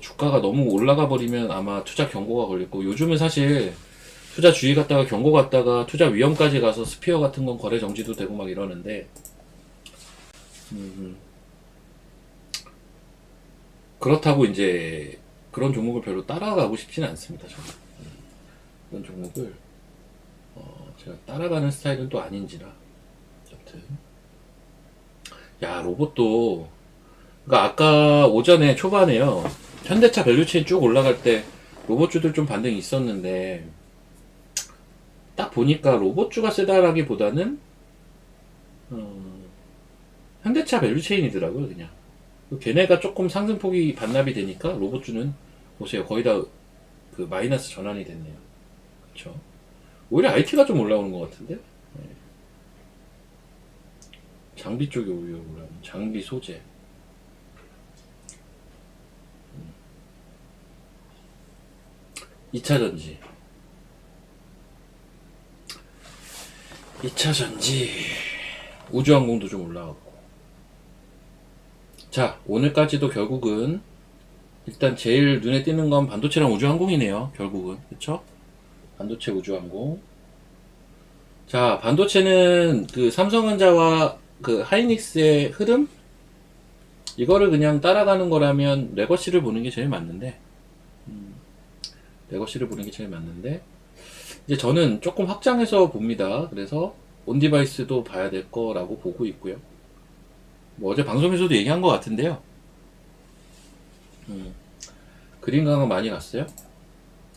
S2: 주가가 너무 올라가 버리면 아마 투자 경고가 걸리고, 요즘은 사실 투자 주의 갔다가 경고 갔다가 투자 위험까지 가서 스피어 같은 건 거래 정지도 되고 막 이러는데, 그렇다고 이제 그런 종목을 별로 따라가고 싶지는 않습니다. 저는 그런 종목을 제가 따라가는 스타일은 또 아닌지라. 여튼 야, 로봇도, 그러니까 아까 오전에 초반에요, 현대차 밸류체인 쭉 올라갈 때 로봇주들 좀 반등이 있었는데, 딱 보니까 로봇주가 세다라기보다는 현대차 밸류체인이더라고요. 그냥 걔네가 조금 상승폭이 반납이 되니까 로봇주는 보세요, 거의 다 그 마이너스 전환이 됐네요. 그렇죠? 오히려 IT가 좀 올라오는 것 같은데. 네. 장비 쪽이 오히려 올라오는, 장비 소재. 2차 전지. 2차 전지. 우주항공도 좀 올라가고. 자, 오늘까지도 결국은 일단 제일 눈에 띄는 건 반도체랑 우주항공이네요. 결국은. 그쵸? 반도체, 우주항공. 자, 반도체는 그 삼성전자와 그 하이닉스의 흐름? 이거를 그냥 따라가는 거라면 레거시를 보는 게 제일 맞는데, 레거시를 보는 게 제일 맞는데, 이제 저는 조금 확장해서 봅니다. 그래서 온디바이스도 봐야 될 거라고 보고 있고요. 뭐 어제 방송에서도 얘기한 것 같은데요. 그린 강화 많이 갔어요?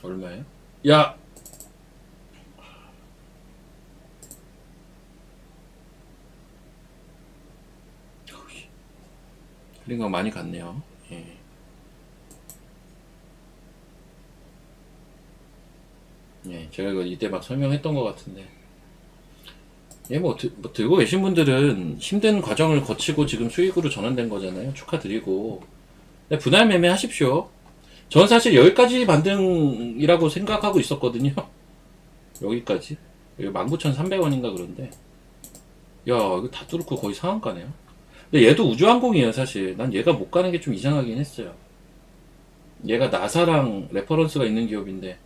S2: 얼마예요? 야! 그린 강화 많이 갔네요. 예. 예, 제가 이거 이때 막 설명했던 것 같은데. 예, 뭐 들고 계신 분들은 힘든 과정을 거치고 지금 수익으로 전환된 거잖아요. 축하드리고. 네, 분할 매매 하십시오. 전 사실 여기까지 반등이라고 생각하고 있었거든요. 여기까지. 19,300원인가 그런데. 야, 이거 다 뚫고 거의 상한가네요. 근데 얘도 우주항공이에요, 사실. 난 얘가 못 가는 게 좀 이상하긴 했어요. 얘가 나사랑 레퍼런스가 있는 기업인데,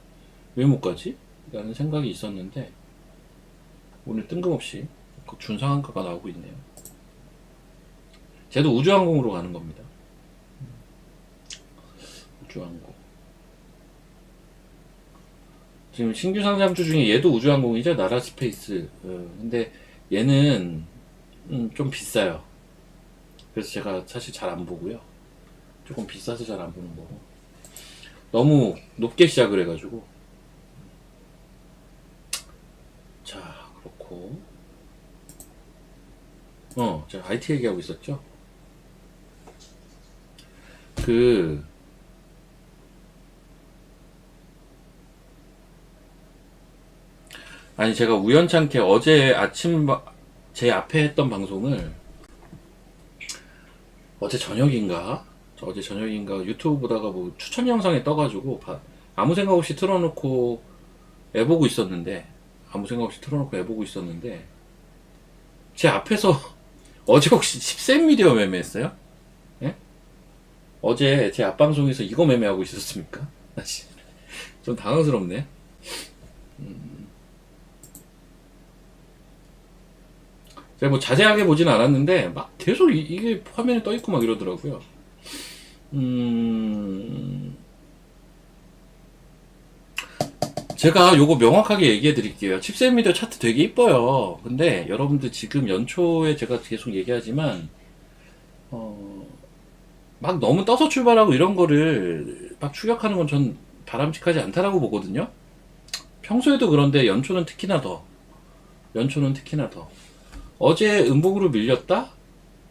S2: 왜 못 가지? 라는 생각이 있었는데, 오늘 뜬금없이 준상한가가 나오고 있네요. 쟤도 우주항공으로 가는 겁니다. 우주항공. 지금 신규 상장주 중에 얘도 우주항공이죠. 나라스페이스. 근데 얘는 좀 비싸요. 그래서 제가 사실 잘 안 보고요. 조금 비싸서 잘 안 보는 거고. 너무 높게 시작을 해가지고. 자, 그렇고. 제가 IT 얘기하고 있었죠. 아니, 제가 우연찮게 어제 아침 제 앞에 했던 방송을 어제 저녁인가 유튜브 보다가 뭐 추천 영상에 떠가지고 아무 생각 없이 틀어놓고 애보고 있었는데, 제 앞에서 어제 혹시 10센 미디어 매매했어요? 예? 어제 제 앞방송에서 이거 매매하고 있었습니까? 좀 당황스럽네. 제가 뭐 자세하게 보진 않았는데 막 계속 이게 화면에 떠 있고 막 이러더라고요. 제가 요거 명확하게 얘기해 드릴게요. 칩셋 미디어 차트 되게 이뻐요. 근데 여러분들 지금 연초에 제가 계속 얘기하지만 막 너무 떠서 출발하고 이런 거를 막 추격하는 건 전 바람직하지 않다라고 보거든요. 평소에도 그런데 연초는 특히나 더. 어제 음봉으로 밀렸다?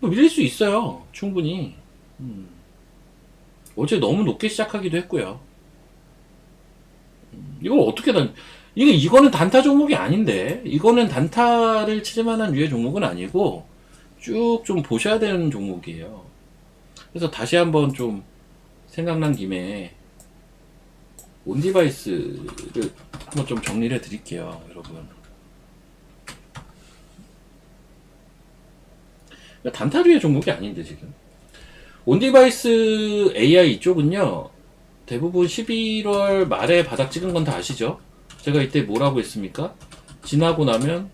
S2: 뭐 밀릴 수 있어요. 충분히. 어제 너무 높게 시작하기도 했고요. 이걸 어떻게 이거는 단타 종목이 아닌데, 이거는 단타를 칠 만한 류의 종목은 아니고 쭉 좀 보셔야 되는 종목이에요. 그래서 다시 한번 좀 생각난 김에 온디바이스를 한번 좀 정리를 해 드릴게요, 여러분. 단타류의 종목이 아닌데 지금 온디바이스 AI 쪽은요, 대부분 11월 말에 바닥 찍은 건 다 아시죠? 제가 이때 뭐라고 했습니까? 지나고 나면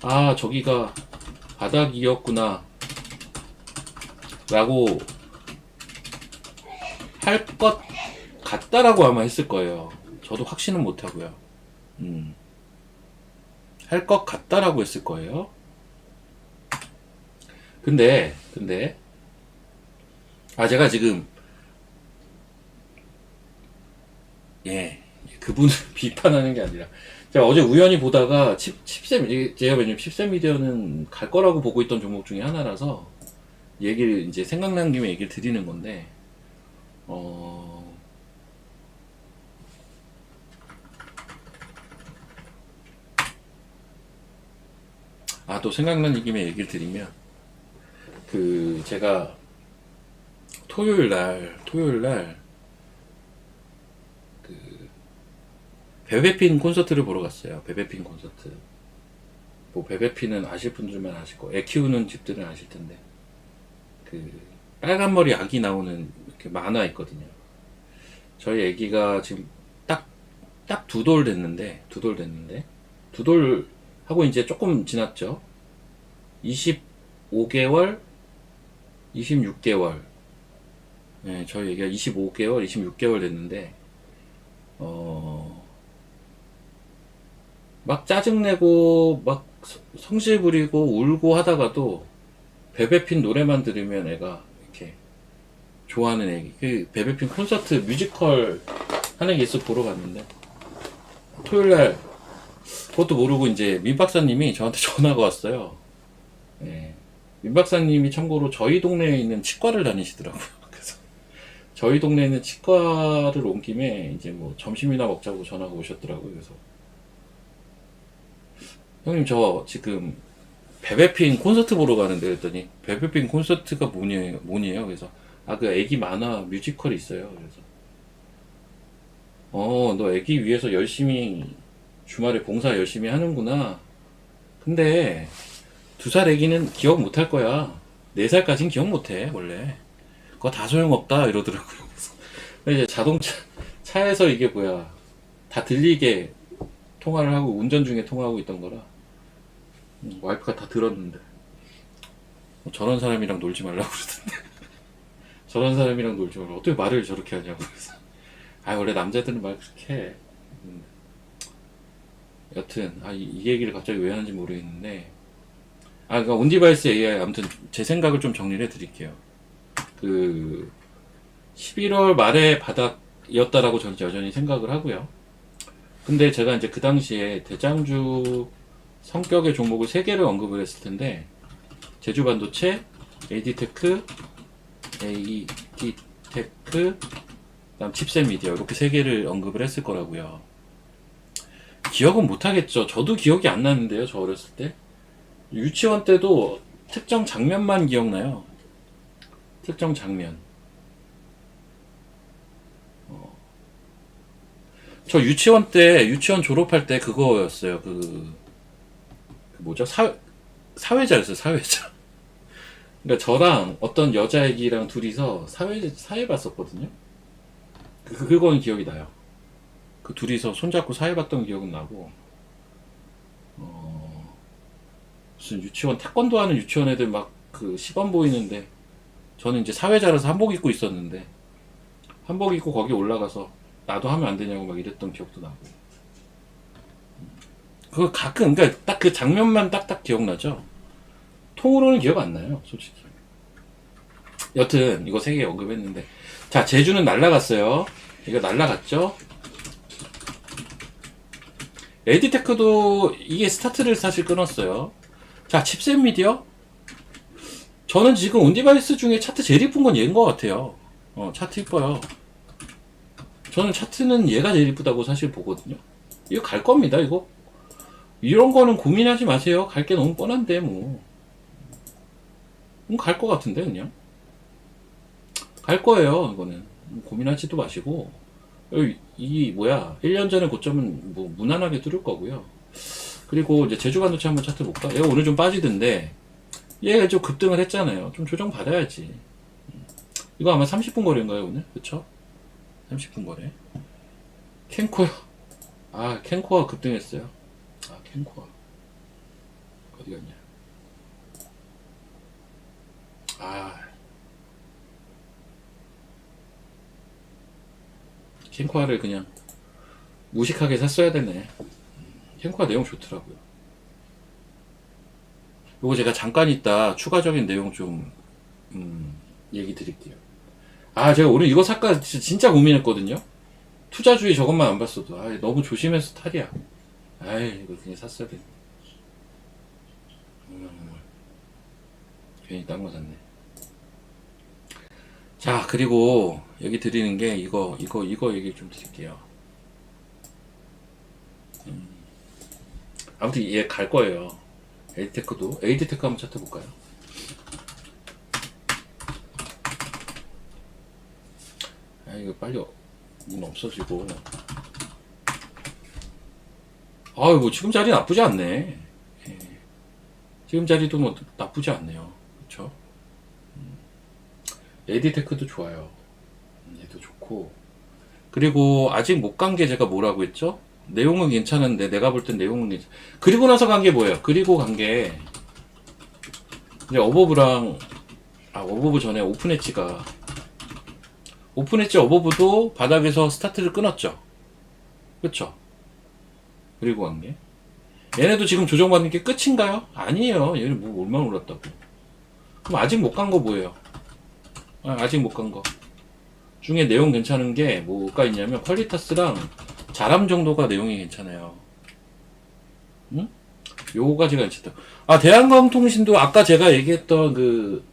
S2: 아 저기가 바닥이었구나 라고 할 것 같다라고 아마 했을 거예요. 저도 확신은 못하고요. 할 것 같다라고 했을 거예요. 근데 제가 지금 그분을 비판하는 게 아니라 제가 어제 우연히 보다가 제가 왜냐면 칩셋 미디어는 갈 거라고 보고 있던 종목 중에 하나라서 얘기를 이제 생각난 김에 얘기를 드리는 건데 또 생각난 김에 얘기를 드리면 제가 토요일 날 베베핀 콘서트를 보러 갔어요. 베베핀 콘서트. 뭐 베베핀은 아실 분들만 아실 거. 애 키우는 집들은 아실 텐데. 빨간 머리 아기 나오는 이렇게 만화 있거든요. 저희 애기가 지금 딱 두 돌 됐는데 두 돌 하고 이제 조금 지났죠. 25개월, 26개월. 네, 저희 애기가 25개월, 26개월 됐는데 막 짜증내고 막 성질 부리고 울고 하다가도 베베핀 노래만 들으면 애가 이렇게 좋아하는 애기. 베베핀 콘서트 뮤지컬 하는 게 있어 보러 갔는데 토요일날 그것도 모르고 이제 민 박사님이 저한테 전화가 왔어요. 민 박사님이 참고로 저희 동네에 있는 치과를 다니시더라고요. 그래서 저희 동네에 있는 치과를 온 김에 이제 뭐 점심이나 먹자고 전화가 오셨더라고요. 그래서 형님 저 지금 베베핀 콘서트 보러 가는데 그랬더니 베베핀 콘서트가 뭐니에요? 그래서 그 애기 만화 뮤지컬이 있어요. 그래서 너 애기 위해서 열심히 주말에 봉사 열심히 하는구나. 근데 2살 애기는 기억 못할 거야. 4살까진 기억 못해 원래. 그거 다 소용없다 이러더라고요. 그래서 이제 차에서 이게 뭐야 다 들리게 통화를 하고 운전 중에 통화하고 있던 거라 와이프가 다 들었는데 저런 사람이랑 놀지 말라고 그러던데. 저런 사람이랑 놀지 말라고 어떻게 말을 저렇게 하냐고. 그래서 원래 남자들은 말 그렇게 해. 여튼 이 얘기를 갑자기 왜 하는지 모르겠는데 그러니까 온디바이스 AI 아무튼 제 생각을 좀 정리를 해드릴게요. 11월 말에 바닥이었다라고 저는 여전히 생각을 하고요. 근데 제가 이제 그 당시에 대장주 성격의 종목을 3개를 언급을 했을 텐데 제주반도체, AD테크, 그다음 칩셋 미디어 이렇게 3개를 언급을 했을 거라고요. 기억은 못하겠죠. 저도 기억이 안 나는데요. 저 어렸을 때 유치원 때도 특정 장면만 기억나요. 특정 장면. 저 유치원 졸업할 때 그거였어요. 뭐죠? 사회자였어요. 사회자. 그러니까 저랑 어떤 여자애기랑 둘이서 사회 봤었거든요. 그건 기억이 나요. 둘이서 손잡고 사회 봤던 기억은 나고, 무슨 유치원 태권도 하는 유치원 애들 막 시범 보이는데 저는 이제 사회자라서 한복 입고 있었는데 한복 입고 거기 올라가서 나도 하면 안 되냐고 막 이랬던 기억도 나고. 그거 가끔, 그러니까 딱 그 장면만 딱딱 기억나죠? 통으로는 기억 안 나요, 솔직히. 여튼, 이거 3개 언급했는데. 자, 제주는 날라갔어요. 이거 날라갔죠? 에디테크도 이게 스타트를 사실 끊었어요. 자, 칩셋 미디어. 저는 지금 온디바이스 중에 차트 제일 이쁜 건 얘인 것 같아요. 차트 이뻐요. 저는 차트는 얘가 제일 이쁘다고 사실 보거든요. 이거 갈 겁니다, 이거. 이런 거는 고민하지 마세요. 갈 게 너무 뻔한데, 뭐. 갈 것 같은데, 그냥. 갈 거예요, 이거는. 고민하지도 마시고. 이, 뭐야. 1년 전에 고점은 뭐, 무난하게 뚫을 거고요. 그리고 이제 제주반도체 한번 차트 볼까? 얘가 오늘 좀 빠지던데, 얘가 좀 급등을 했잖아요. 좀 조정 받아야지. 이거 아마 30분 거래인가요, 오늘? 그쵸? 30분 거래. 캔코요. 아, 캔코가 급등했어요. 아, 캔코가. 어디 갔냐. 아. 캔코아를 그냥 무식하게 샀어야 되네. 캔코아 내용 좋더라고요. 요거 제가 잠깐 있다 추가적인 내용 좀, 얘기 드릴게요. 아, 제가 오늘 이거 살까 진짜 고민했거든요. 투자주의 저것만 안 봤어도, 너무 조심해서 탈이야. 이거 그냥 샀어야 돼. 괜히 딴 거 샀네. 자, 그리고 여기 드리는 게 이거 얘기 좀 드릴게요. 아무튼 얘 갈 거예요. 에이드테크 한번 차트 볼까요? 이거 빨리 문 없어지고. 뭐 지금 자리 나쁘지 않네. 지금 자리도 뭐 나쁘지 않네요. 그쵸? 에디테크도 좋아요. 얘도 좋고. 그리고 아직 못 간 게 제가 뭐라고 했죠? 내용은 괜찮은데 내가 볼 땐 내용은 괜찮. 그리고 나서 간 게 뭐예요? 그리고 간 게 이제 어버브 전에 오픈엣지 어버브도 바닥에서 스타트를 끊었죠. 그쵸? 그리고 간 게. 얘네도 지금 조정받는 게 끝인가요? 아니에요. 얘는 뭐 얼마나 올랐다고. 그럼 아직 못 간 거 뭐예요? 아직 못 간 거. 중에 내용 괜찮은 게 뭐가 있냐면 퀄리타스랑 자람 정도가 내용이 괜찮아요. 응? 요거가 제가 괜찮다. 대한광통신도 아까 제가 얘기했던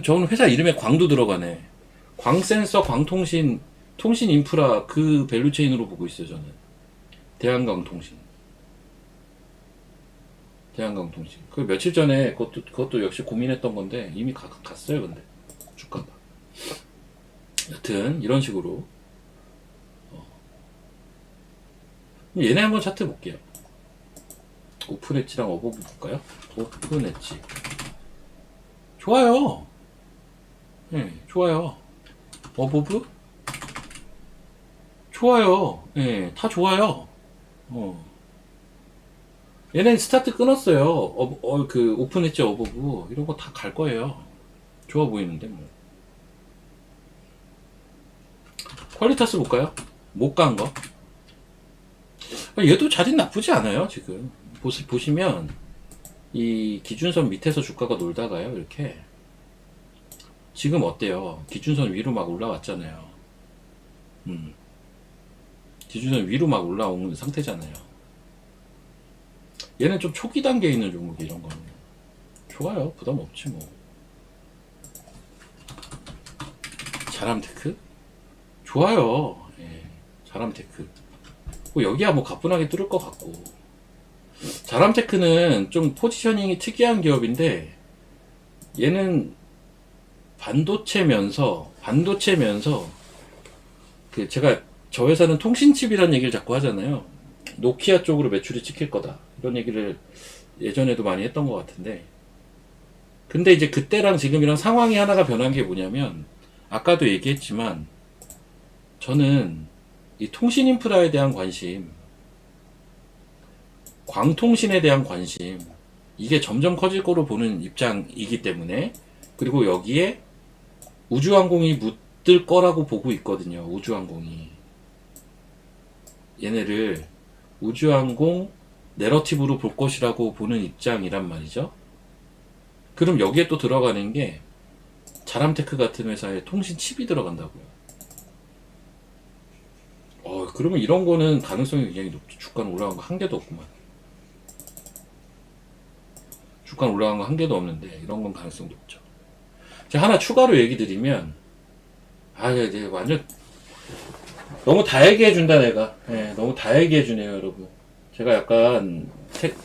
S2: 저는 회사 이름에 광도 들어가네. 광센서, 광통신, 통신 인프라 그 밸류체인으로 보고 있어요, 저는. 대한광통신. 그 며칠 전에 그것도 역시 고민했던 건데 이미 갔어요, 근데. 주가가. 여튼 이런 식으로 얘네 한번 차트 볼게요. 오픈엣지랑 어버브 볼까요? 오픈엣지 좋아요. 네, 좋아요. 어버브 좋아요. 네, 다 좋아요. 얘네 스타트 끊었어요. 그 오픈엣지 어버브 이런 거 다 갈 거예요. 좋아 보이는데 뭐. 퀄리타스 볼까요? 못 간 거. 얘도 자리 나쁘지 않아요, 지금. 보시면, 이 기준선 밑에서 주가가 놀다가요, 이렇게. 지금 어때요? 기준선 위로 막 올라왔잖아요. 기준선 위로 막 올라온 상태잖아요. 얘는 좀 초기 단계에 있는 종목이 이런 거는. 좋아요. 부담 없지, 뭐. 자람테크? 좋아요. 예, 자람테크. 여기야 뭐 가뿐하게 뚫을 것 같고. 자람테크는 좀 포지셔닝이 특이한 기업인데 얘는 반도체면서 제가 저 회사는 통신칩이라는 얘기를 자꾸 하잖아요. 노키아 쪽으로 매출이 찍힐 거다 이런 얘기를 예전에도 많이 했던 것 같은데, 근데 이제 그때랑 지금이랑 상황이 하나가 변한 게 뭐냐면 아까도 얘기했지만 저는 이 통신 인프라에 대한 관심, 광통신에 대한 관심, 이게 점점 커질 거로 보는 입장이기 때문에, 그리고 여기에 우주항공이 묻을 거라고 보고 있거든요. 우주항공이 얘네를 우주항공 내러티브로 볼 것이라고 보는 입장이란 말이죠. 그럼 여기에 또 들어가는 게 자람테크 같은 회사의 통신 칩이 들어간다고요. 그러면 이런 거는 가능성이 굉장히 높죠. 주가는 올라간 거 한 개도 없구만. 주가는 올라간 거 한 개도 없는데 이런 건 가능성 높죠. 제가 하나 추가로 얘기 드리면 이제 완전 너무 다 얘기해 준다 내가. 너무 다 얘기해 주네요, 여러분. 제가 약간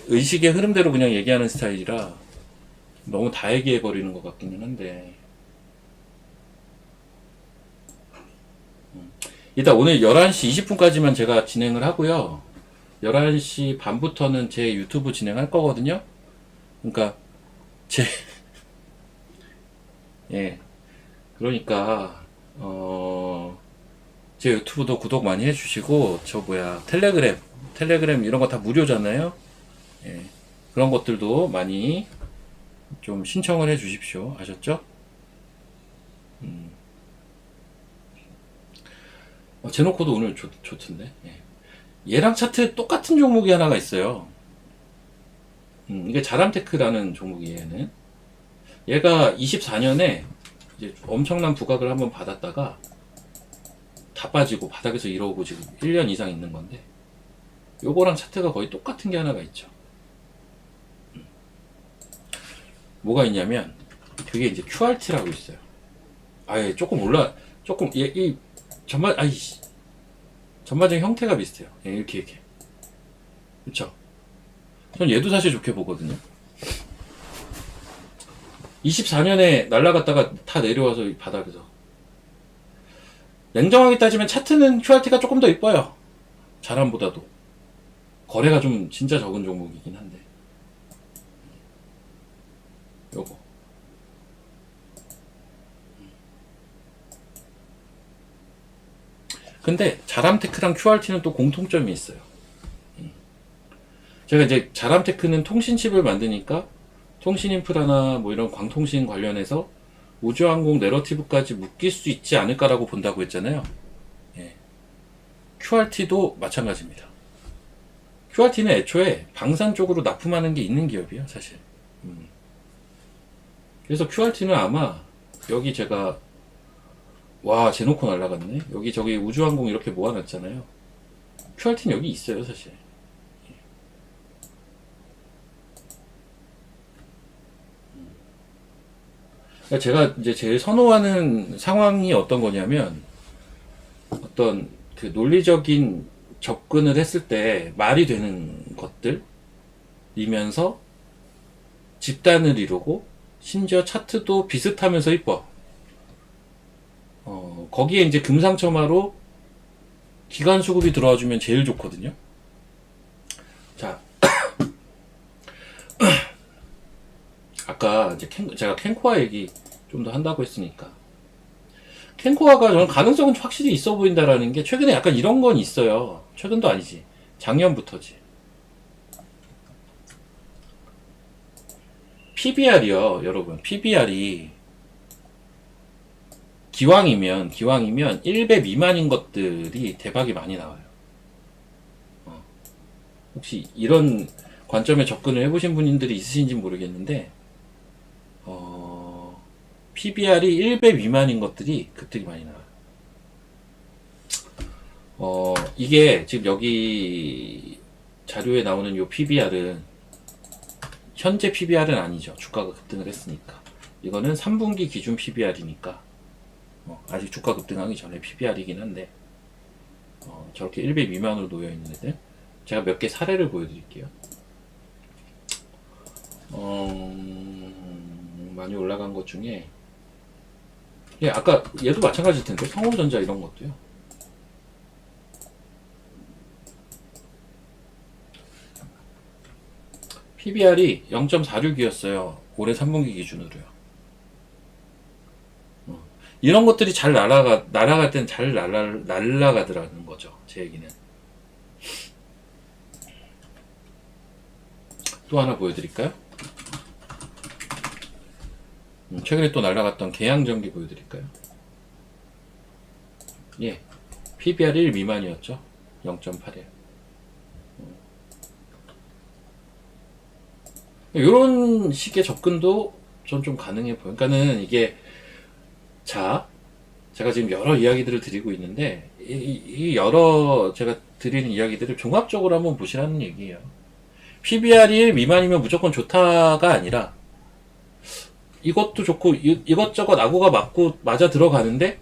S2: 의식의 흐름대로 그냥 얘기하는 스타일이라 너무 다 얘기해 버리는 것 같기는 한데. 일단 오늘 11시 20분까지만 제가 진행을 하고요. 11시 반부터는 제 유튜브 진행할 거거든요. 그러니까 그러니까 제 유튜브도 구독 많이 해주시고 텔레그램 이런 거 다 무료잖아요. 그런 것들도 많이 좀 신청을 해 주십시오. 아셨죠? 제노코도 오늘 좋던데. 얘랑 차트 똑같은 종목이 하나가 있어요. 이게 자람테크라는 종목이에요. 얘가 24년에 이제 엄청난 부각을 한번 받았다가 다 빠지고 바닥에서 이러고 지금 1년 이상 있는 건데, 요거랑 차트가 거의 똑같은 게 하나가 있죠. 뭐가 있냐면 그게 이제 QRT라고 있어요. 조금 이 전반적인 형태가 비슷해요. 이렇게 그쵸? 전 얘도 사실 좋게 보거든요. 24년에 날라갔다가 다 내려와서 이 바닥에서. 냉정하게 따지면 차트는 QRT가 조금 더 이뻐요. 자람보다도. 거래가 좀 진짜 적은 종목이긴 한데. 요거. 근데 자람테크랑 QRT는 또 공통점이 있어요. 제가 이제 자람테크는 통신칩을 만드니까 통신인프라나 뭐 이런 광통신 관련해서 우주항공 내러티브까지 묶일 수 있지 않을까라고 본다고 했잖아요. QRT도 마찬가지입니다. QRT는 애초에 방산 쪽으로 납품하는 게 있는 기업이에요, 사실. 그래서 QRT는 아마 여기 제가 제놓고 날라갔네. 여기 저기 우주항공 이렇게 모아놨잖아요. QRT는 여기 있어요, 사실. 그러니까 제가 이제 제일 선호하는 상황이 어떤 거냐면, 어떤 그 논리적인 접근을 했을 때 말이 되는 것들이면서 집단을 이루고 심지어 차트도 비슷하면서 이뻐. 거기에 이제 금상첨화로 기관 수급이 들어와주면 제일 좋거든요. 자, 아까 이제 제가 캔코아 얘기 좀 더 한다고 했으니까, 캔코아가 저는 가능성은 확실히 있어 보인다라는 게, 최근에 약간 이런 건 있어요. 최근도 아니지, 작년부터지. PBR이요, 여러분. PBR이 기왕이면 1배 미만인 것들이 대박이 많이 나와요. 혹시 이런 관점에 접근을 해보신 분들이 있으신지 모르겠는데, PBR이 1배 미만인 것들이 급등이 많이 나와요. 이게 지금 여기 자료에 나오는 요 PBR은 현재 PBR은 아니죠. 주가가 급등을 했으니까. 이거는 3분기 기준 PBR이니까 아직 주가 급등하기 전에 PBR이긴 한데, 저렇게 1배 미만으로 놓여있는 애들, 제가 몇 개 사례를 보여드릴게요. 많이 올라간 것 중에, 아까 얘도 마찬가지일 텐데, 성호전자 이런 것도요. PBR이 0.46이었어요. 올해 3분기 기준으로요. 이런 것들이 잘 날아갈 땐 잘 날아가더라는 거죠. 제 얘기는. 또 하나 보여드릴까요? 최근에 또 날아갔던 계양전기 보여드릴까요? PBR 1 미만이었죠. 0.81. 이런 식의 접근도 전 좀 가능해 보여요. 그러니까는 이게, 자, 제가 지금 여러 이야기들을 드리고 있는데, 이 여러 제가 드리는 이야기들을 종합적으로 한번 보시라는 얘기예요. PBR이 1 미만이면 무조건 좋다가 아니라, 이것도 좋고, 이것저것 악우가 맞아 들어가는데,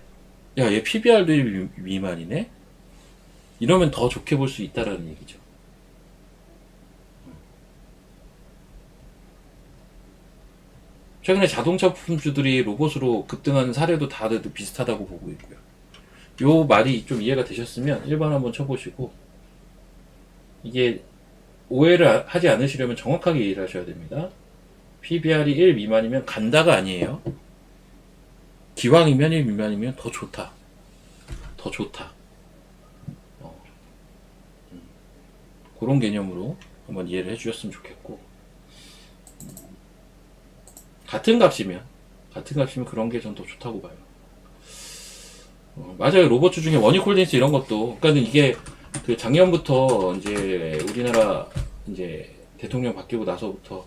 S2: 야, 얘 PBR도 1 미만이네? 이러면 더 좋게 볼 수 있다라는 얘기죠. 최근에 자동차 부품주들이 로봇으로 급등하는 사례도 다들 비슷하다고 보고 있고요. 요 말이 좀 이해가 되셨으면 1번 한번 쳐보시고, 이게 오해를 하지 않으시려면 정확하게 이해를 하셔야 됩니다. PBR이 1 미만이면 간다가 아니에요. 기왕이면 1 미만이면 더 좋다. 더 좋다. 그런 개념으로 한번 이해를 해주셨으면 좋겠고, 같은 값이면 그런 게 전 더 좋다고 봐요. 맞아요. 로봇주 중에 원익홀딩스 이런 것도, 그러니까 이게 그 작년부터 이제 우리나라 이제 대통령 바뀌고 나서부터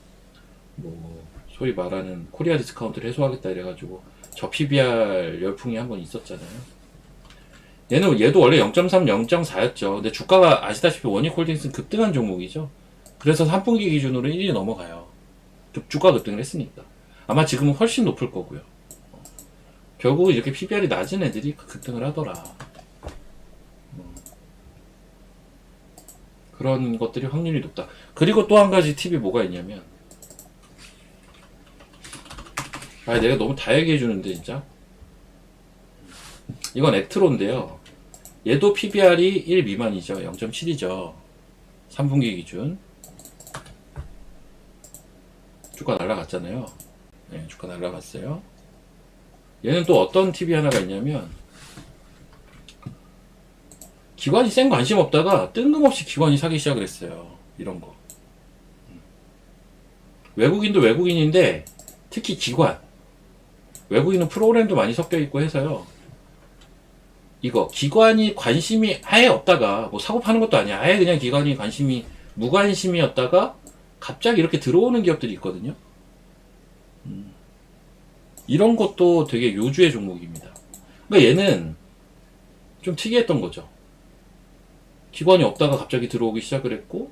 S2: 뭐 소위 말하는 코리아 디스카운트를 해소하겠다 이래가지고 저 PBR 열풍이 한번 있었잖아요. 얘도 원래 0.3, 0.4였죠. 근데 주가가 아시다시피 원익홀딩스는 급등한 종목이죠. 그래서 3분기 기준으로 1이 넘어가요. 주가 급등을 했으니까. 아마 지금은 훨씬 높을 거고요. 결국 이렇게 PBR이 낮은 애들이 급등을 하더라. 그런 것들이 확률이 높다. 그리고 또 한 가지 팁이 뭐가 있냐면, 내가 너무 다 얘기해주는데 진짜. 이건 액트로인데요. 얘도 PBR이 1 미만이죠. 0.7이죠. 3분기 기준. 주가 날라갔잖아요. 네, 주가 날라갔어요. 얘는 또 어떤 팁이 하나가 있냐면, 기관이 센 관심 없다가 뜬금없이 기관이 사기 시작을 했어요. 이런 거. 외국인도 외국인인데, 특히 기관. 외국인은 프로그램도 많이 섞여 있고 해서요. 이거 기관이 관심이 아예 없다가 뭐 사고 파는 것도 아니야. 아예 그냥 기관이 관심이 무관심이었다가 갑자기 이렇게 들어오는 기업들이 있거든요. 이런 것도 되게 요주의 종목입니다. 그러니까 얘는 좀 특이했던 거죠. 기관이 없다가 갑자기 들어오기 시작을 했고,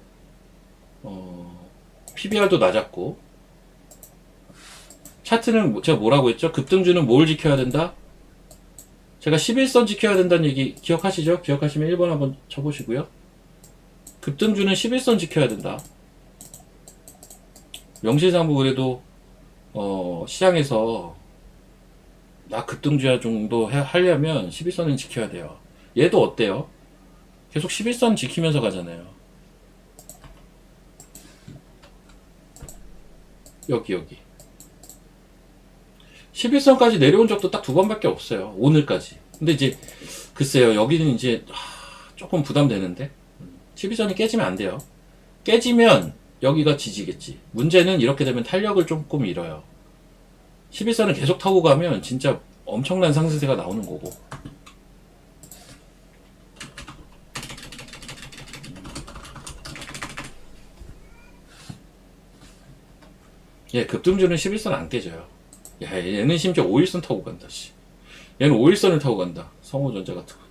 S2: PBR도 낮았고, 차트는 제가 뭐라고 했죠? 급등주는 뭘 지켜야 된다? 제가 11선 지켜야 된다는 얘기 기억하시죠? 기억하시면 1번 한번 쳐보시고요. 급등주는 11선 지켜야 된다. 명실상부 그래도 시장에서 나 급등주야 정도 하려면 11선은 지켜야 돼요. 얘도 어때요? 계속 11선 지키면서 가잖아요. 여기 11선까지 내려온 적도 딱 2번밖에 없어요. 오늘까지. 근데 이제 글쎄요, 여기는 이제 조금 부담되는데 11선이 깨지면 안 돼요. 깨지면 여기가 지지겠지. 문제는 이렇게 되면 탄력을 조금 잃어요. 11선을 계속 타고 가면 진짜 엄청난 상승세가 나오는 거고. 예, 급등주는 11선 안 깨져요. 야, 얘는 심지어 5일선 타고 간다, 씨. 얘는 5일선을 타고 간다. 성호전자 같은 거.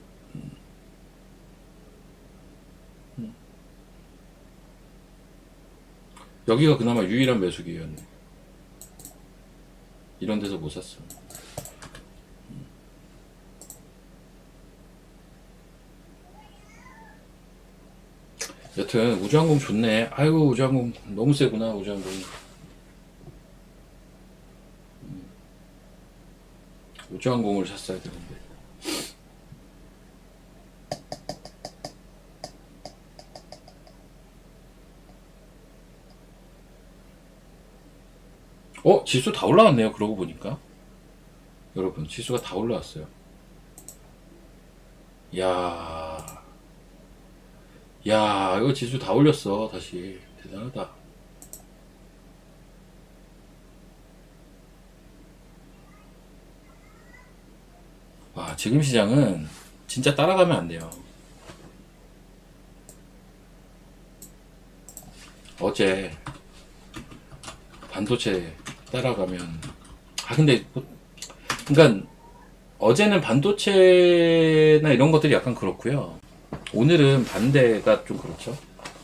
S2: 여기가 그나마 유일한 매수기였네. 이런 데서 못 샀어. 여튼 우주항공 좋네. 아이고, 우주항공 너무 세구나. 우주항공이. 우주항공을 샀어야 되는데. 지수 다 올라왔네요. 그러고 보니까. 여러분, 지수가 다 올라왔어요. 야, 이거 지수 다 올렸어. 다시. 대단하다. 와, 지금 시장은 진짜 따라가면 안 돼요. 어제 반도체 따라가면 근데 그러니까 어제는 반도체나 이런 것들이 약간 그렇고요. 오늘은 반대가 좀 그렇죠.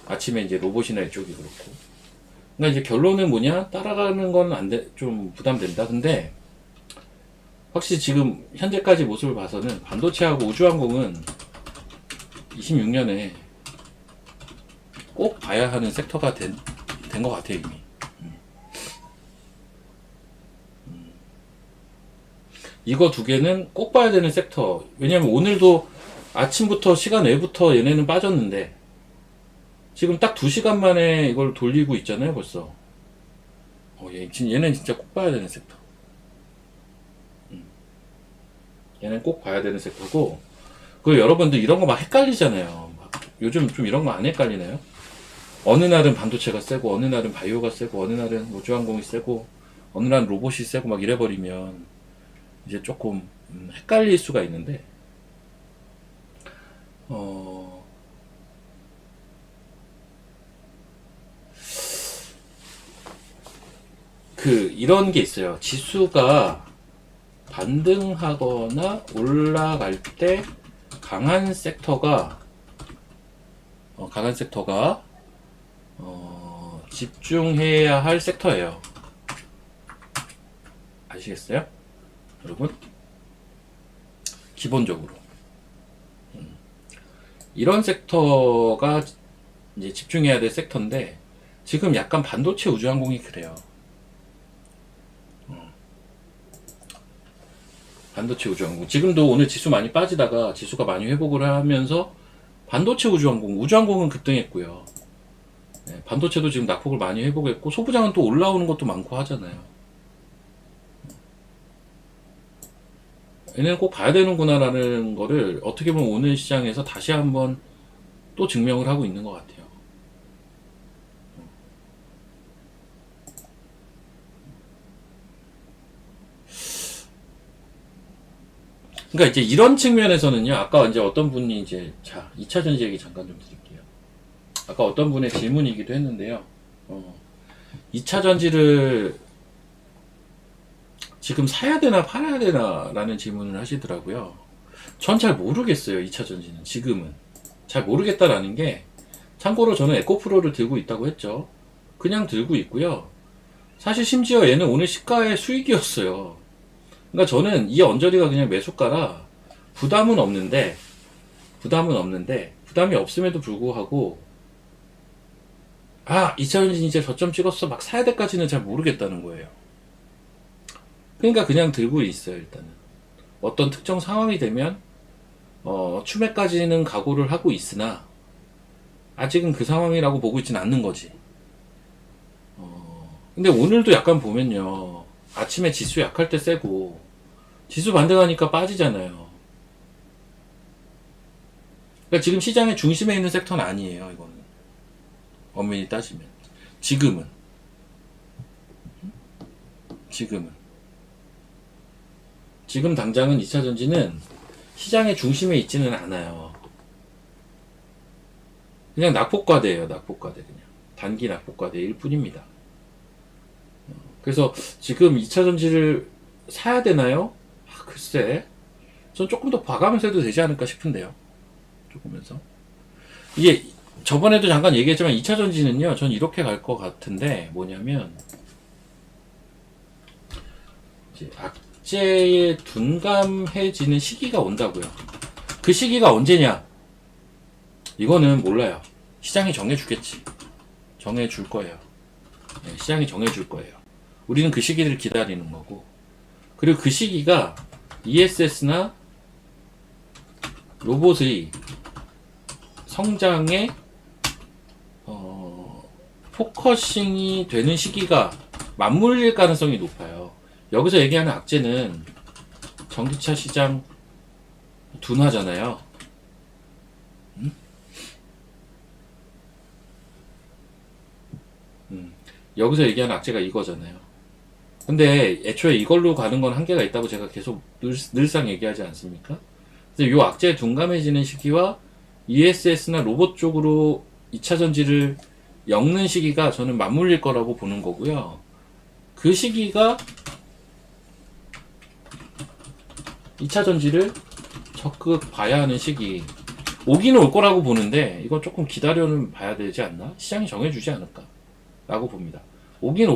S2: 아침에 이제 로봇이나 이쪽이 그렇고. 그러니까 이제 결론은 뭐냐? 따라가는 건 안 돼, 좀 부담된다. 근데 확실히 지금 현재까지 모습을 봐서는 반도체하고 우주항공은 26년에 꼭 봐야 하는 섹터가 된 것 같아요, 이미. 이거 두 개는 꼭 봐야 되는 섹터. 왜냐면 오늘도 아침부터 시간 외부터 얘네는 빠졌는데 지금 딱 2시간 만에 이걸 돌리고 있잖아요, 벌써. 얘는 진짜 꼭 봐야 되는 섹터. 얘는 꼭 봐야 되는 섹터고, 그 여러분들 이런 거 막 헷갈리잖아요. 요즘 좀 이런 거 안 헷갈리나요? 어느 날은 반도체가 세고, 어느 날은 바이오가 세고, 어느 날은 우주항공이 세고, 어느 날은 로봇이 세고 막 이래버리면 이제 조금 헷갈릴 수가 있는데, 이런 게 있어요. 지수가 반등하거나 올라갈 때 강한 섹터가 집중해야 할 섹터예요. 아시겠어요? 여러분? 기본적으로. 이런 섹터가 이제 집중해야 될 섹터인데, 지금 약간 반도체 우주항공이 그래요. 반도체 우주항공. 지금도 오늘 지수 많이 빠지다가 지수가 많이 회복을 하면서 반도체 우주항공은 급등했고요. 네, 반도체도 지금 낙폭을 많이 회복했고, 소부장은 또 올라오는 것도 많고 하잖아요. 얘네는 꼭 봐야 되는구나라는 거를 어떻게 보면 오늘 시장에서 다시 한번 또 증명을 하고 있는 것 같아요. 그러니까 이제 이런 측면에서는요, 아까 이제 어떤 분이 이제, 2차 전지 얘기 잠깐 좀 드릴게요. 아까 어떤 분의 질문이기도 했는데요. 2차 전지를 지금 사야 되나 팔아야 되나 라는 질문을 하시더라고요. 전 잘 모르겠어요, 2차 전지는. 지금은. 잘 모르겠다라는 게, 참고로 저는 에코프로를 들고 있다고 했죠. 그냥 들고 있고요. 사실 심지어 얘는 오늘 시가의 수익이었어요. 그러니까 저는 이 언저리가 그냥 매수가라 부담은 없는데 부담이 없음에도 불구하고 2차 전지 이제 저점 찍었어 막 사야 될까지는 잘 모르겠다는 거예요. 그러니까 그냥 들고 있어요. 일단은 어떤 특정 상황이 되면 추매까지는 각오를 하고 있으나 아직은 그 상황이라고 보고 있지는 않는 거지. 근데 오늘도 약간 보면요, 아침에 지수 약할 때 세고 지수 반등하니까 빠지잖아요. 그러니까 지금 시장의 중심에 있는 섹터는 아니에요. 이거는 엄밀히 따지면 지금은 지금 당장은 2차 전지는 시장의 중심에 있지는 않아요. 그냥 낙폭과대예요. 낙폭과대. 그냥 단기 낙폭과대일 뿐입니다. 그래서 지금 2차 전지를 사야 되나요? 글쎄, 전 조금 더 봐가면서 해도 되지 않을까 싶은데요. 조금면서. 이게 저번에도 잠깐 얘기했지만 2차 전지는요, 전 이렇게 갈 것 같은데, 뭐냐면 이제 악재에 둔감해지는 시기가 온다고요. 그 시기가 언제냐? 이거는 몰라요. 시장이 정해주겠지. 정해줄 거예요. 네, 시장이 정해줄 거예요. 우리는 그 시기를 기다리는 거고, 그리고 그 시기가 ESS나 로봇의 성장에 포커싱이 되는 시기가 맞물릴 가능성이 높아요. 여기서 얘기하는 악재는 전기차 시장 둔화잖아요. 여기서 얘기하는 악재가 이거잖아요. 근데 애초에 이걸로 가는 건 한계가 있다고 제가 계속 늘상 얘기하지 않습니까? 그래서 이 악재에 둔감해지는 시기와 ESS나 로봇 쪽으로 2차 전지를 엮는 시기가 저는 맞물릴 거라고 보는 거고요. 그 시기가 2차 전지를 적극 봐야 하는 시기. 오기는 올 거라고 보는데 이거 조금 기다려는 봐야 되지 않나? 시장이 정해주지 않을까? 라고 봅니다. 오긴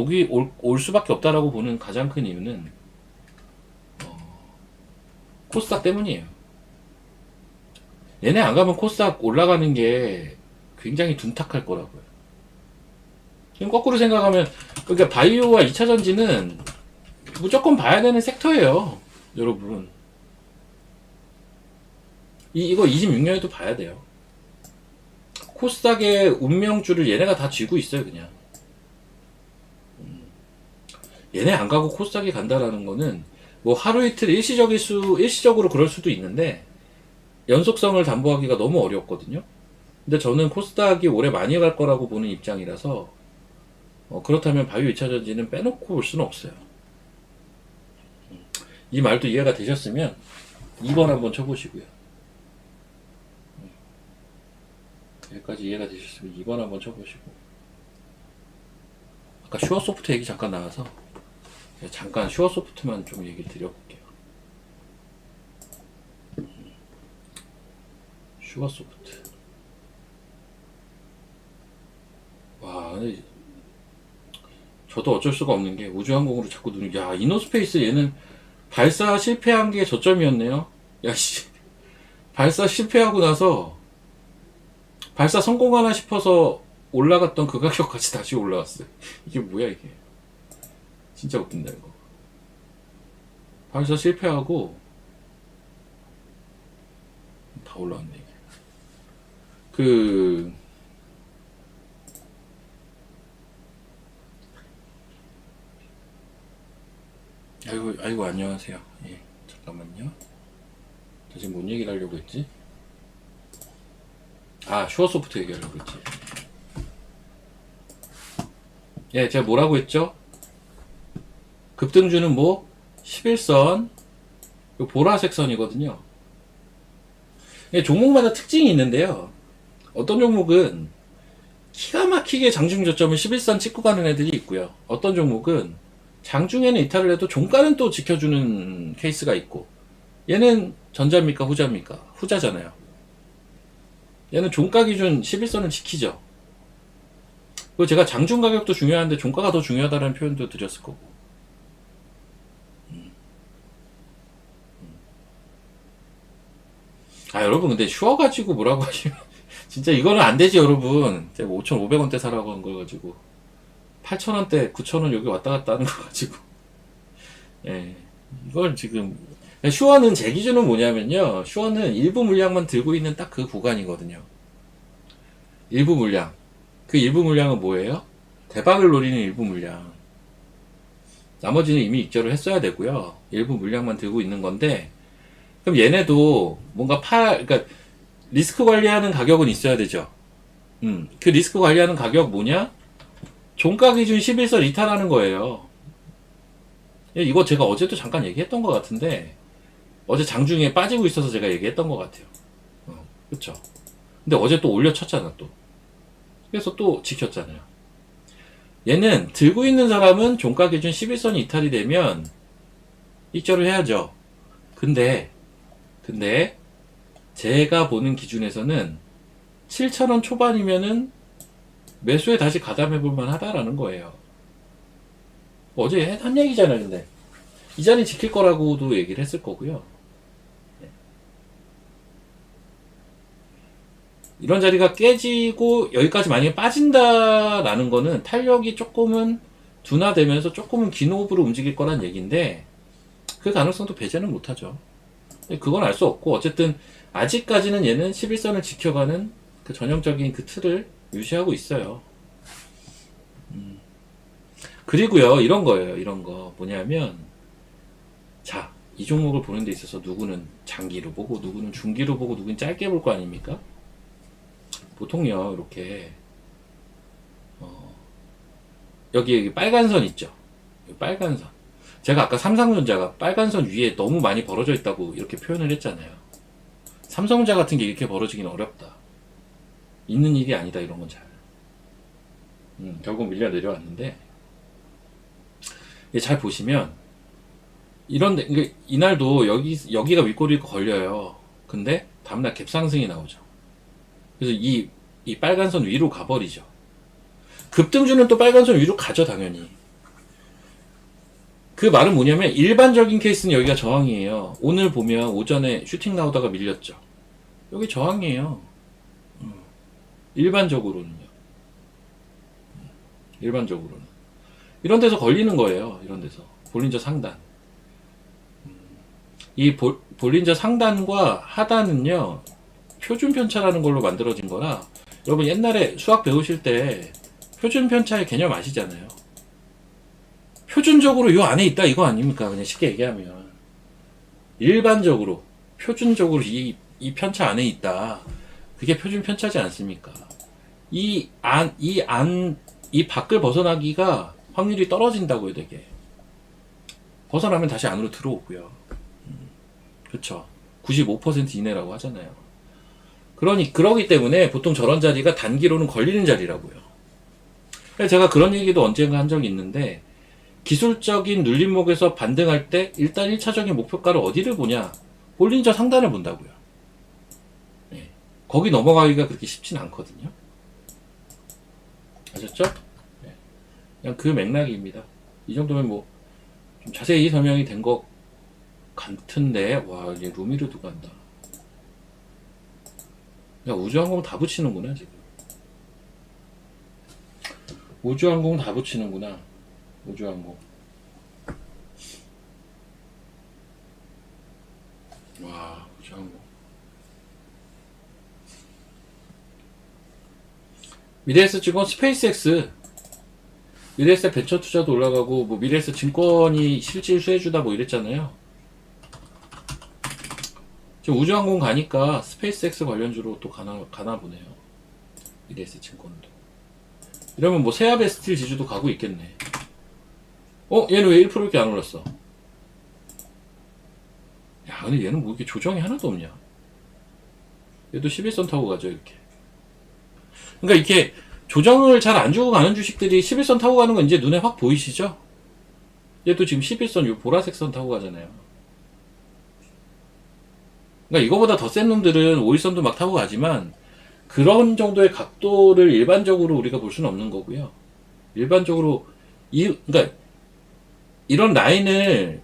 S2: 올 수밖에 없다라고 보는 가장 큰 이유는 코스닥 때문이에요. 얘네 안 가면 코스닥 올라가는 게 굉장히 둔탁할 거라고요. 지금 거꾸로 생각하면 그러니까 바이오와 2차 전지는 무조건 봐야 되는 섹터예요, 여러분. 이거 26년에도 봐야 돼요. 코스닥의 운명줄을 얘네가 다 쥐고 있어요, 그냥. 얘네 안 가고 코스닥이 간다라는 거는 뭐 하루 이틀 일시적으로 그럴 수도 있는데 연속성을 담보하기가 너무 어렵거든요. 근데 저는 코스닥이 올해 많이 갈 거라고 보는 입장이라서 그렇다면 바이오 2차 전지는 빼놓고 볼 수는 없어요. 이 말도 이해가 되셨으면 2번 한번 쳐보시고요. 여기까지 이해가 되셨으면 2번 한번 쳐보시고, 아까 슈어소프트 얘기 잠깐 나와서 잠깐 슈어소프트만 좀 얘기 드려볼게요. 슈어소프트. 와, 근데 저도 어쩔 수가 없는 게 우주항공으로 자꾸 야, 이노스페이스 얘는 발사 실패한 게 저점이었네요. 야, 씨. 발사 실패하고 나서 발사 성공하나 싶어서 올라갔던 그 가격까지 다시 올라왔어요. 이게 뭐야, 이게. 진짜 웃긴다, 이거. 발사 실패하고 다 올라왔네, 이게. 아이고, 안녕하세요. 예, 잠깐만요. 저 지금 뭔 얘기를 하려고 했지? 아, 슈어소프트 얘기하려고 했지. 예, 제가 뭐라고 했죠? 급등주는 뭐 11선 보라색 선이거든요. 예, 종목마다 특징이 있는데요. 어떤 종목은 기가 막히게 장중 저점을 11선 찍고 가는 애들이 있고요. 어떤 종목은 장중에는 이탈을 해도 종가는 또 지켜주는 케이스가 있고, 얘는 전자입니까 후자입니까? 후자잖아요. 얘는 종가 기준 11선을 지키죠. 그리고 제가 장중 가격도 중요한데 종가가 더 중요하다는 표현도 드렸을 거고. 아, 여러분, 근데 쉬워가지고 뭐라고 하시면 진짜 이거는 안 되지, 여러분. 제가 5,500원대 사라고 한 거 가지고 8,000원대 9,000원 여기 왔다 갔다 하는 거 가지고, 예, 이걸 지금 슈어는 제 기준은 뭐냐면요, 슈어는 일부 물량만 들고 있는 딱 그 구간이거든요. 일부 물량. 그 일부 물량은 뭐예요? 대박을 노리는 일부 물량. 나머지는 이미 익절을 했어야 되고요. 일부 물량만 들고 있는 건데, 그럼 얘네도 뭔가 그러니까 리스크 관리하는 가격은 있어야 되죠. 그 리스크 관리하는 가격 뭐냐? 종가 기준 11선 이탈하는 거예요. 이거 제가 어제도 잠깐 얘기했던 것 같은데, 어제 장중에 빠지고 있어서 제가 얘기했던 것 같아요. 그쵸? 근데 어제 또 올려쳤잖아, 또. 그래서 또 지켰잖아요. 얘는 들고 있는 사람은 종가 기준 11선이 이탈이 되면 익절을 해야죠. 근데 제가 보는 기준에서는 7,000원 초반이면은 매수에 다시 가담해 볼만 하다라는 거예요. 어제 한 얘기잖아요, 근데. 이 자리 지킬 거라고도 얘기를 했을 거고요. 이런 자리가 깨지고 여기까지 만약에 빠진다라는 거는 탄력이 조금은 둔화되면서 조금은 긴 호흡으로 움직일 거란 얘기인데, 그 가능성도 배제는 못하죠. 그건 알 수 없고, 어쨌든 아직까지는 얘는 11선을 지켜가는 그 전형적인 그 틀을 유지하고 있어요. 그리고요, 이런 거예요. 이런 거 뭐냐면, 자, 이 종목을 보는 데 있어서 누구는 장기로 보고 누구는 중기로 보고 누구는 짧게 볼 거 아닙니까? 보통요, 이렇게 여기 빨간 선 있죠. 빨간 선. 제가 아까 삼성전자가 빨간 선 위에 너무 많이 벌어져 있다고 이렇게 표현을 했잖아요. 삼성전자 같은 게 이렇게 벌어지기는 어렵다. 있는 일이 아니다, 이런 건 잘. 결국 밀려 내려왔는데, 잘 보시면 이런데 이날도 여기가 윗꼬리 걸려요. 근데 다음날 갭상승이 나오죠. 그래서 이 빨간 선 위로 가버리죠. 급등주는 또 빨간 선 위로 가죠, 당연히. 그 말은 뭐냐면 일반적인 케이스는 여기가 저항이에요. 오늘 보면 오전에 슈팅 나오다가 밀렸죠. 여기 저항이에요. 일반적으로는요. 일반적으로는. 이런 데서 걸리는 거예요. 이런 데서. 볼린저 상단. 이 볼린저 상단과 하단은요, 표준 편차라는 걸로 만들어진 거라, 여러분 옛날에 수학 배우실 때 표준 편차의 개념 아시잖아요. 표준적으로 요 안에 있다 이거 아닙니까? 그냥 쉽게 얘기하면. 일반적으로, 표준적으로 이 편차 안에 있다. 그게 표준 편차지 않습니까? 이 밖을 벗어나기가 확률이 떨어진다고요, 되게. 벗어나면 다시 안으로 들어오고요. 그쵸. 95% 이내라고 하잖아요. 그러기 때문에 보통 저런 자리가 단기로는 걸리는 자리라고요. 그래서 제가 그런 얘기도 언젠가 한 적이 있는데, 기술적인 눌림목에서 반등할 때 일단 1차적인 목표가를 어디를 보냐? 볼린저 상단을 본다고요. 네. 거기 넘어가기가 그렇게 쉽진 않거든요. 아셨죠? 네. 그냥 그 맥락입니다. 이 정도면 뭐 좀 자세히 설명이 된 것 같은데, 와, 이제 루미르도 간다. 야, 우주항공 다 붙이는구나, 지금. 우주항공 다 붙이는구나. 우주항공. 와, 우주항공. 미래에셋 증권 스페이스X. 미래에셋 벤처 투자도 올라가고, 뭐, 미래에셋 증권이 실질 수혜주다 뭐 이랬잖아요. 지금 우주항공 가니까 스페이스X 관련주로 또 가나 보네요. 미래에셋 증권도. 이러면 뭐 세아베 스틸 지주도 가고 있겠네. 얘는 왜 1%밖에 안 올랐어? 야, 근데 얘는 뭐 이렇게 조정이 하나도 없냐? 얘도 11선 타고 가죠, 이렇게. 그러니까 이렇게 조정을 잘 안 주고 가는 주식들이 11선 타고 가는 건 이제 눈에 확 보이시죠? 얘도 지금 11선, 요 보라색 선 타고 가잖아요. 그러니까 이거보다 더 센 놈들은 5일선도 막 타고 가지만, 그런 정도의 각도를 일반적으로 우리가 볼 수는 없는 거고요. 일반적으로 그러니까 이런 라인을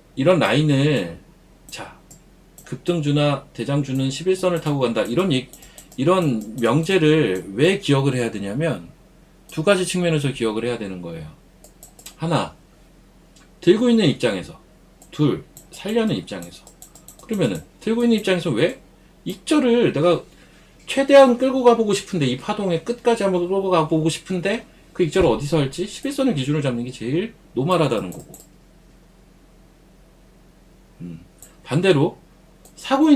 S2: 자, 급등주나 대장주는 11선을 타고 간다. 이런 명제를 왜 기억을 해야 되냐면 두 가지 측면에서 기억을 해야 되는 거예요. 하나, 들고 있는 입장에서. 둘, 살려는 입장에서. 그러면은 들고 있는 입장에서 왜 익절을 내가 최대한 끌고 가보고 싶은데, 이 파동의 끝까지 한번 끌고 가보고 싶은데 그 익절을 어디서 할지 11선을 기준으로 잡는 게 제일 노멀하다는 거고, 반대로 사고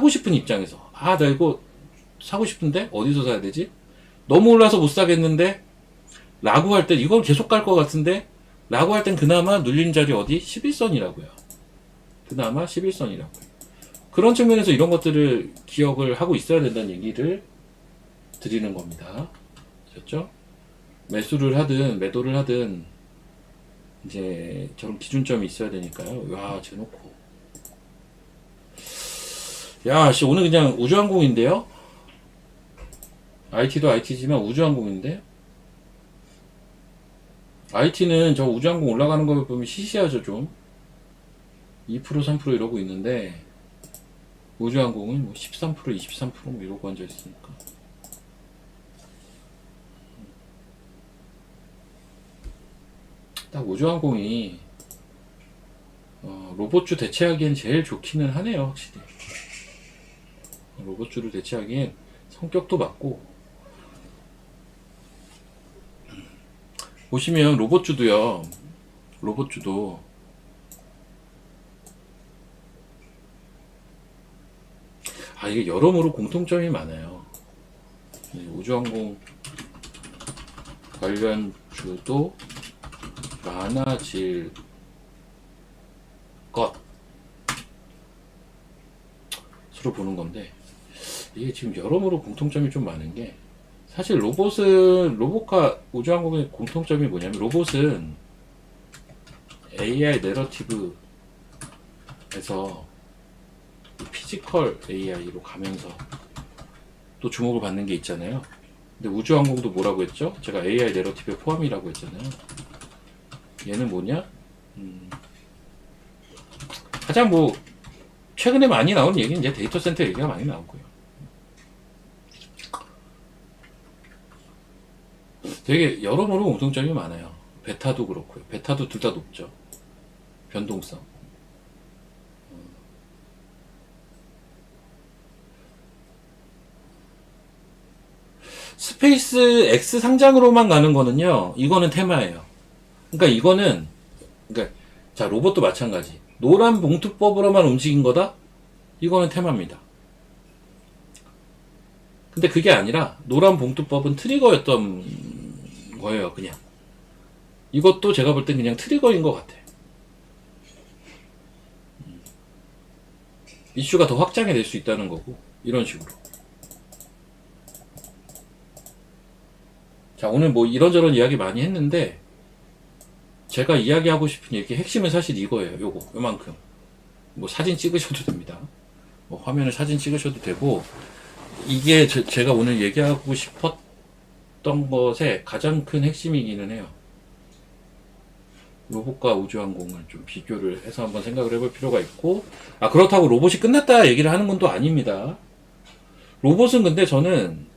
S2: 싶은 입장에서, 나 이거 사고 싶은데 어디서 사야 되지? 너무 올라서 못 사겠는데 라고 할 때, 이건 계속 갈 것 같은데 라고 할 땐 그나마 눌린 자리 어디? 11선이라고요. 그나마 11선이라고요. 그런 측면에서 이런 것들을 기억을 하고 있어야 된다는 얘기를 드리는 겁니다. 아셨죠? 매수를 하든 매도를 하든 이제 저런 기준점이 있어야 되니까요. 와, 재놓고. 야, 씨, 오늘 그냥 우주항공인데요? IT도 IT지만 우주항공인데? IT는 저 우주항공 올라가는 거 보면 시시하죠, 좀. 2%, 3% 이러고 있는데, 우주항공은 뭐 13%, 23% 뭐 이러고 앉아있으니까. 딱 우주항공이, 로봇주 대체하기엔 제일 좋기는 하네요, 확실히. 로봇주를 대체하기엔 성격도 맞고, 보시면 로봇주도 이게 여러모로 공통점이 많아요. 우주항공 관련주도 많아질 것 서로 보는 건데, 이게 지금 여러모로 공통점이 좀 많은 게, 사실 로봇과 우주항공의 공통점이 뭐냐면, 로봇은 AI 내러티브에서 피지컬 AI로 가면서 또 주목을 받는 게 있잖아요. 근데 우주항공도 뭐라고 했죠? 제가 AI 내러티브에 포함이라고 했잖아요. 얘는 뭐냐? 가장 뭐 최근에 많이 나온 얘기는 이제 데이터 센터 얘기가 많이 나오고요. 되게 여러모로 공통점이 많아요. 베타도 그렇고요. 베타도 둘 다 높죠. 변동성. 스페이스 X 상장으로만 가는 거는요, 이거는 테마예요. 그러니까 이거는, 그러니까, 자, 로봇도 마찬가지. 노란 봉투법으로만 움직인 거다? 이거는 테마입니다. 근데 그게 아니라, 노란 봉투법은 트리거였던 거예요, 그냥. 이것도 제가 볼 땐 그냥 트리거인 것 같아. 이슈가 더 확장이 될 수 있다는 거고, 이런 식으로. 자, 오늘 뭐 이런저런 이야기 많이 했는데, 제가 이야기하고 싶은 얘기 핵심은 사실 이거예요. 요만큼. 뭐 사진 찍으셔도 됩니다. 뭐 화면을 사진 찍으셔도 되고, 이게 제가 오늘 얘기하고 싶었던 것의 가장 큰 핵심이기는 해요. 로봇과 우주항공을 좀 비교를 해서 한번 생각을 해볼 필요가 있고, 그렇다고 로봇이 끝났다 얘기를 하는 건 또 아닙니다. 로봇은 근데 저는,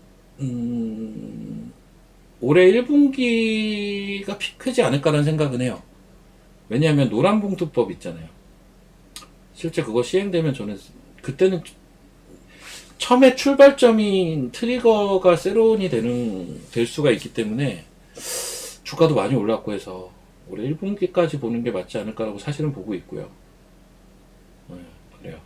S2: 올해 1분기가 피크지 않을까라는 생각은 해요. 왜냐하면 노란봉투법 있잖아요. 실제 그거 시행되면 저는 그때는 처음에 출발점인 트리거가 세론이 될 수가 있기 때문에 주가도 많이 올랐고 해서 올해 1분기까지 보는 게 맞지 않을까라고 사실은 보고 있고요. 네, 그래요.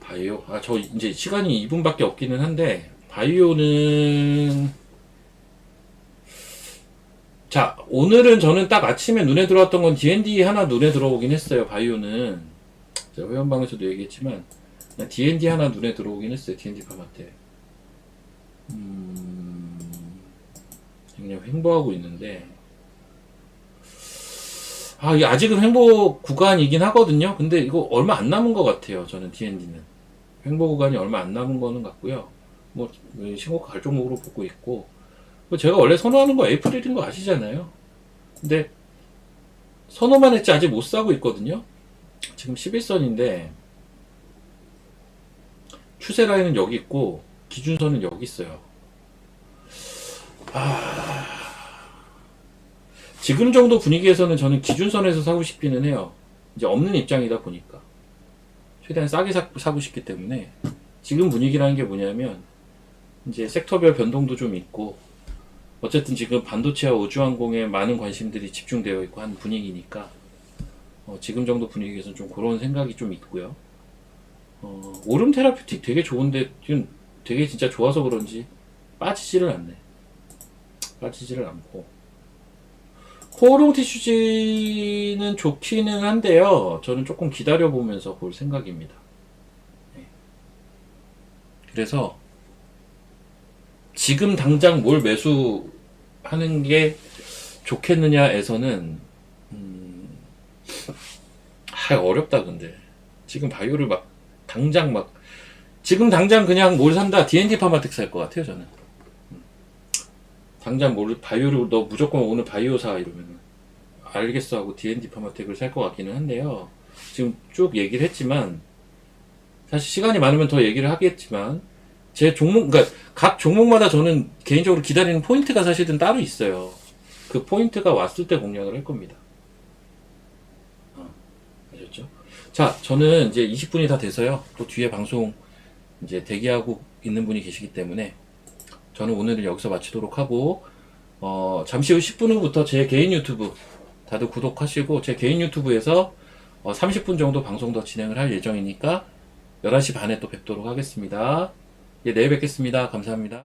S2: 바이오? 저 이제 시간이 2분밖에 없기는 한데, 바이오는, 자, 오늘은 저는 딱 아침에 눈에 들어왔던 건 D&D 하나 눈에 들어오긴 했어요, 바이오는. 제가 회원방에서도 얘기했지만, D&D 하나 눈에 들어오긴 했어요, D&D 파마테. 그냥 횡보하고 있는데, 이게 아직은 횡보 구간이긴 하거든요. 근데 이거 얼마 안 남은 것 같아요, 저는 D&D는. 횡보 구간이 얼마 안 남은 거는 같고요. 뭐, 신고가 갈 종목으로 보고 있고, 제가 원래 선호하는 거 에이프릴인 거 아시잖아요. 근데, 선호만 했지 아직 못 사고 있거든요. 지금 11선인데, 추세 라인은 여기 있고, 기준선은 여기 있어요. 지금 정도 분위기에서는 저는 기준선에서 사고 싶기는 해요. 이제 없는 입장이다 보니까. 최대한 싸게 사고 싶기 때문에, 지금 분위기라는 게 뭐냐면, 이제 섹터별 변동도 좀 있고, 어쨌든 지금 반도체와 우주항공에 많은 관심들이 집중되어 있고 한 분위기니까, 지금 정도 분위기에서는 좀 그런 생각이 좀 있고요. 오름 테라퓨틱 되게 좋은데, 지금 되게 진짜 좋아서 그런지 빠지지를 않네. 빠지지를 않고. 코오롱 티슈지는 좋기는 한데요. 저는 조금 기다려보면서 볼 생각입니다. 네. 그래서, 지금 당장 뭘 매수하는 게 좋겠느냐에서는 어렵다. 근데 지금 바이오를 지금 당장 그냥 뭘 산다, D&D 파마텍 살 것 같아요. 저는 당장 바이오를 너 무조건 오늘 바이오 사 이러면 알겠어 하고 D&D 파마텍을 살 것 같기는 한데요. 지금 쭉 얘기를 했지만 사실 시간이 많으면 더 얘기를 하겠지만, 제 종목, 그러니까 각 종목마다 저는 개인적으로 기다리는 포인트가 사실은 따로 있어요. 그 포인트가 왔을 때 공략을 할 겁니다. 아셨죠? 자, 저는 이제 20분이 다 돼서요. 또 뒤에 방송 이제 대기하고 있는 분이 계시기 때문에 저는 오늘은 여기서 마치도록 하고, 잠시 후 10분 후부터 제 개인 유튜브 다들 구독하시고, 제 개인 유튜브에서 30분 정도 방송 더 진행을 할 예정이니까 11시 반에 또 뵙도록 하겠습니다. 예, 내일 뵙겠습니다. 감사합니다.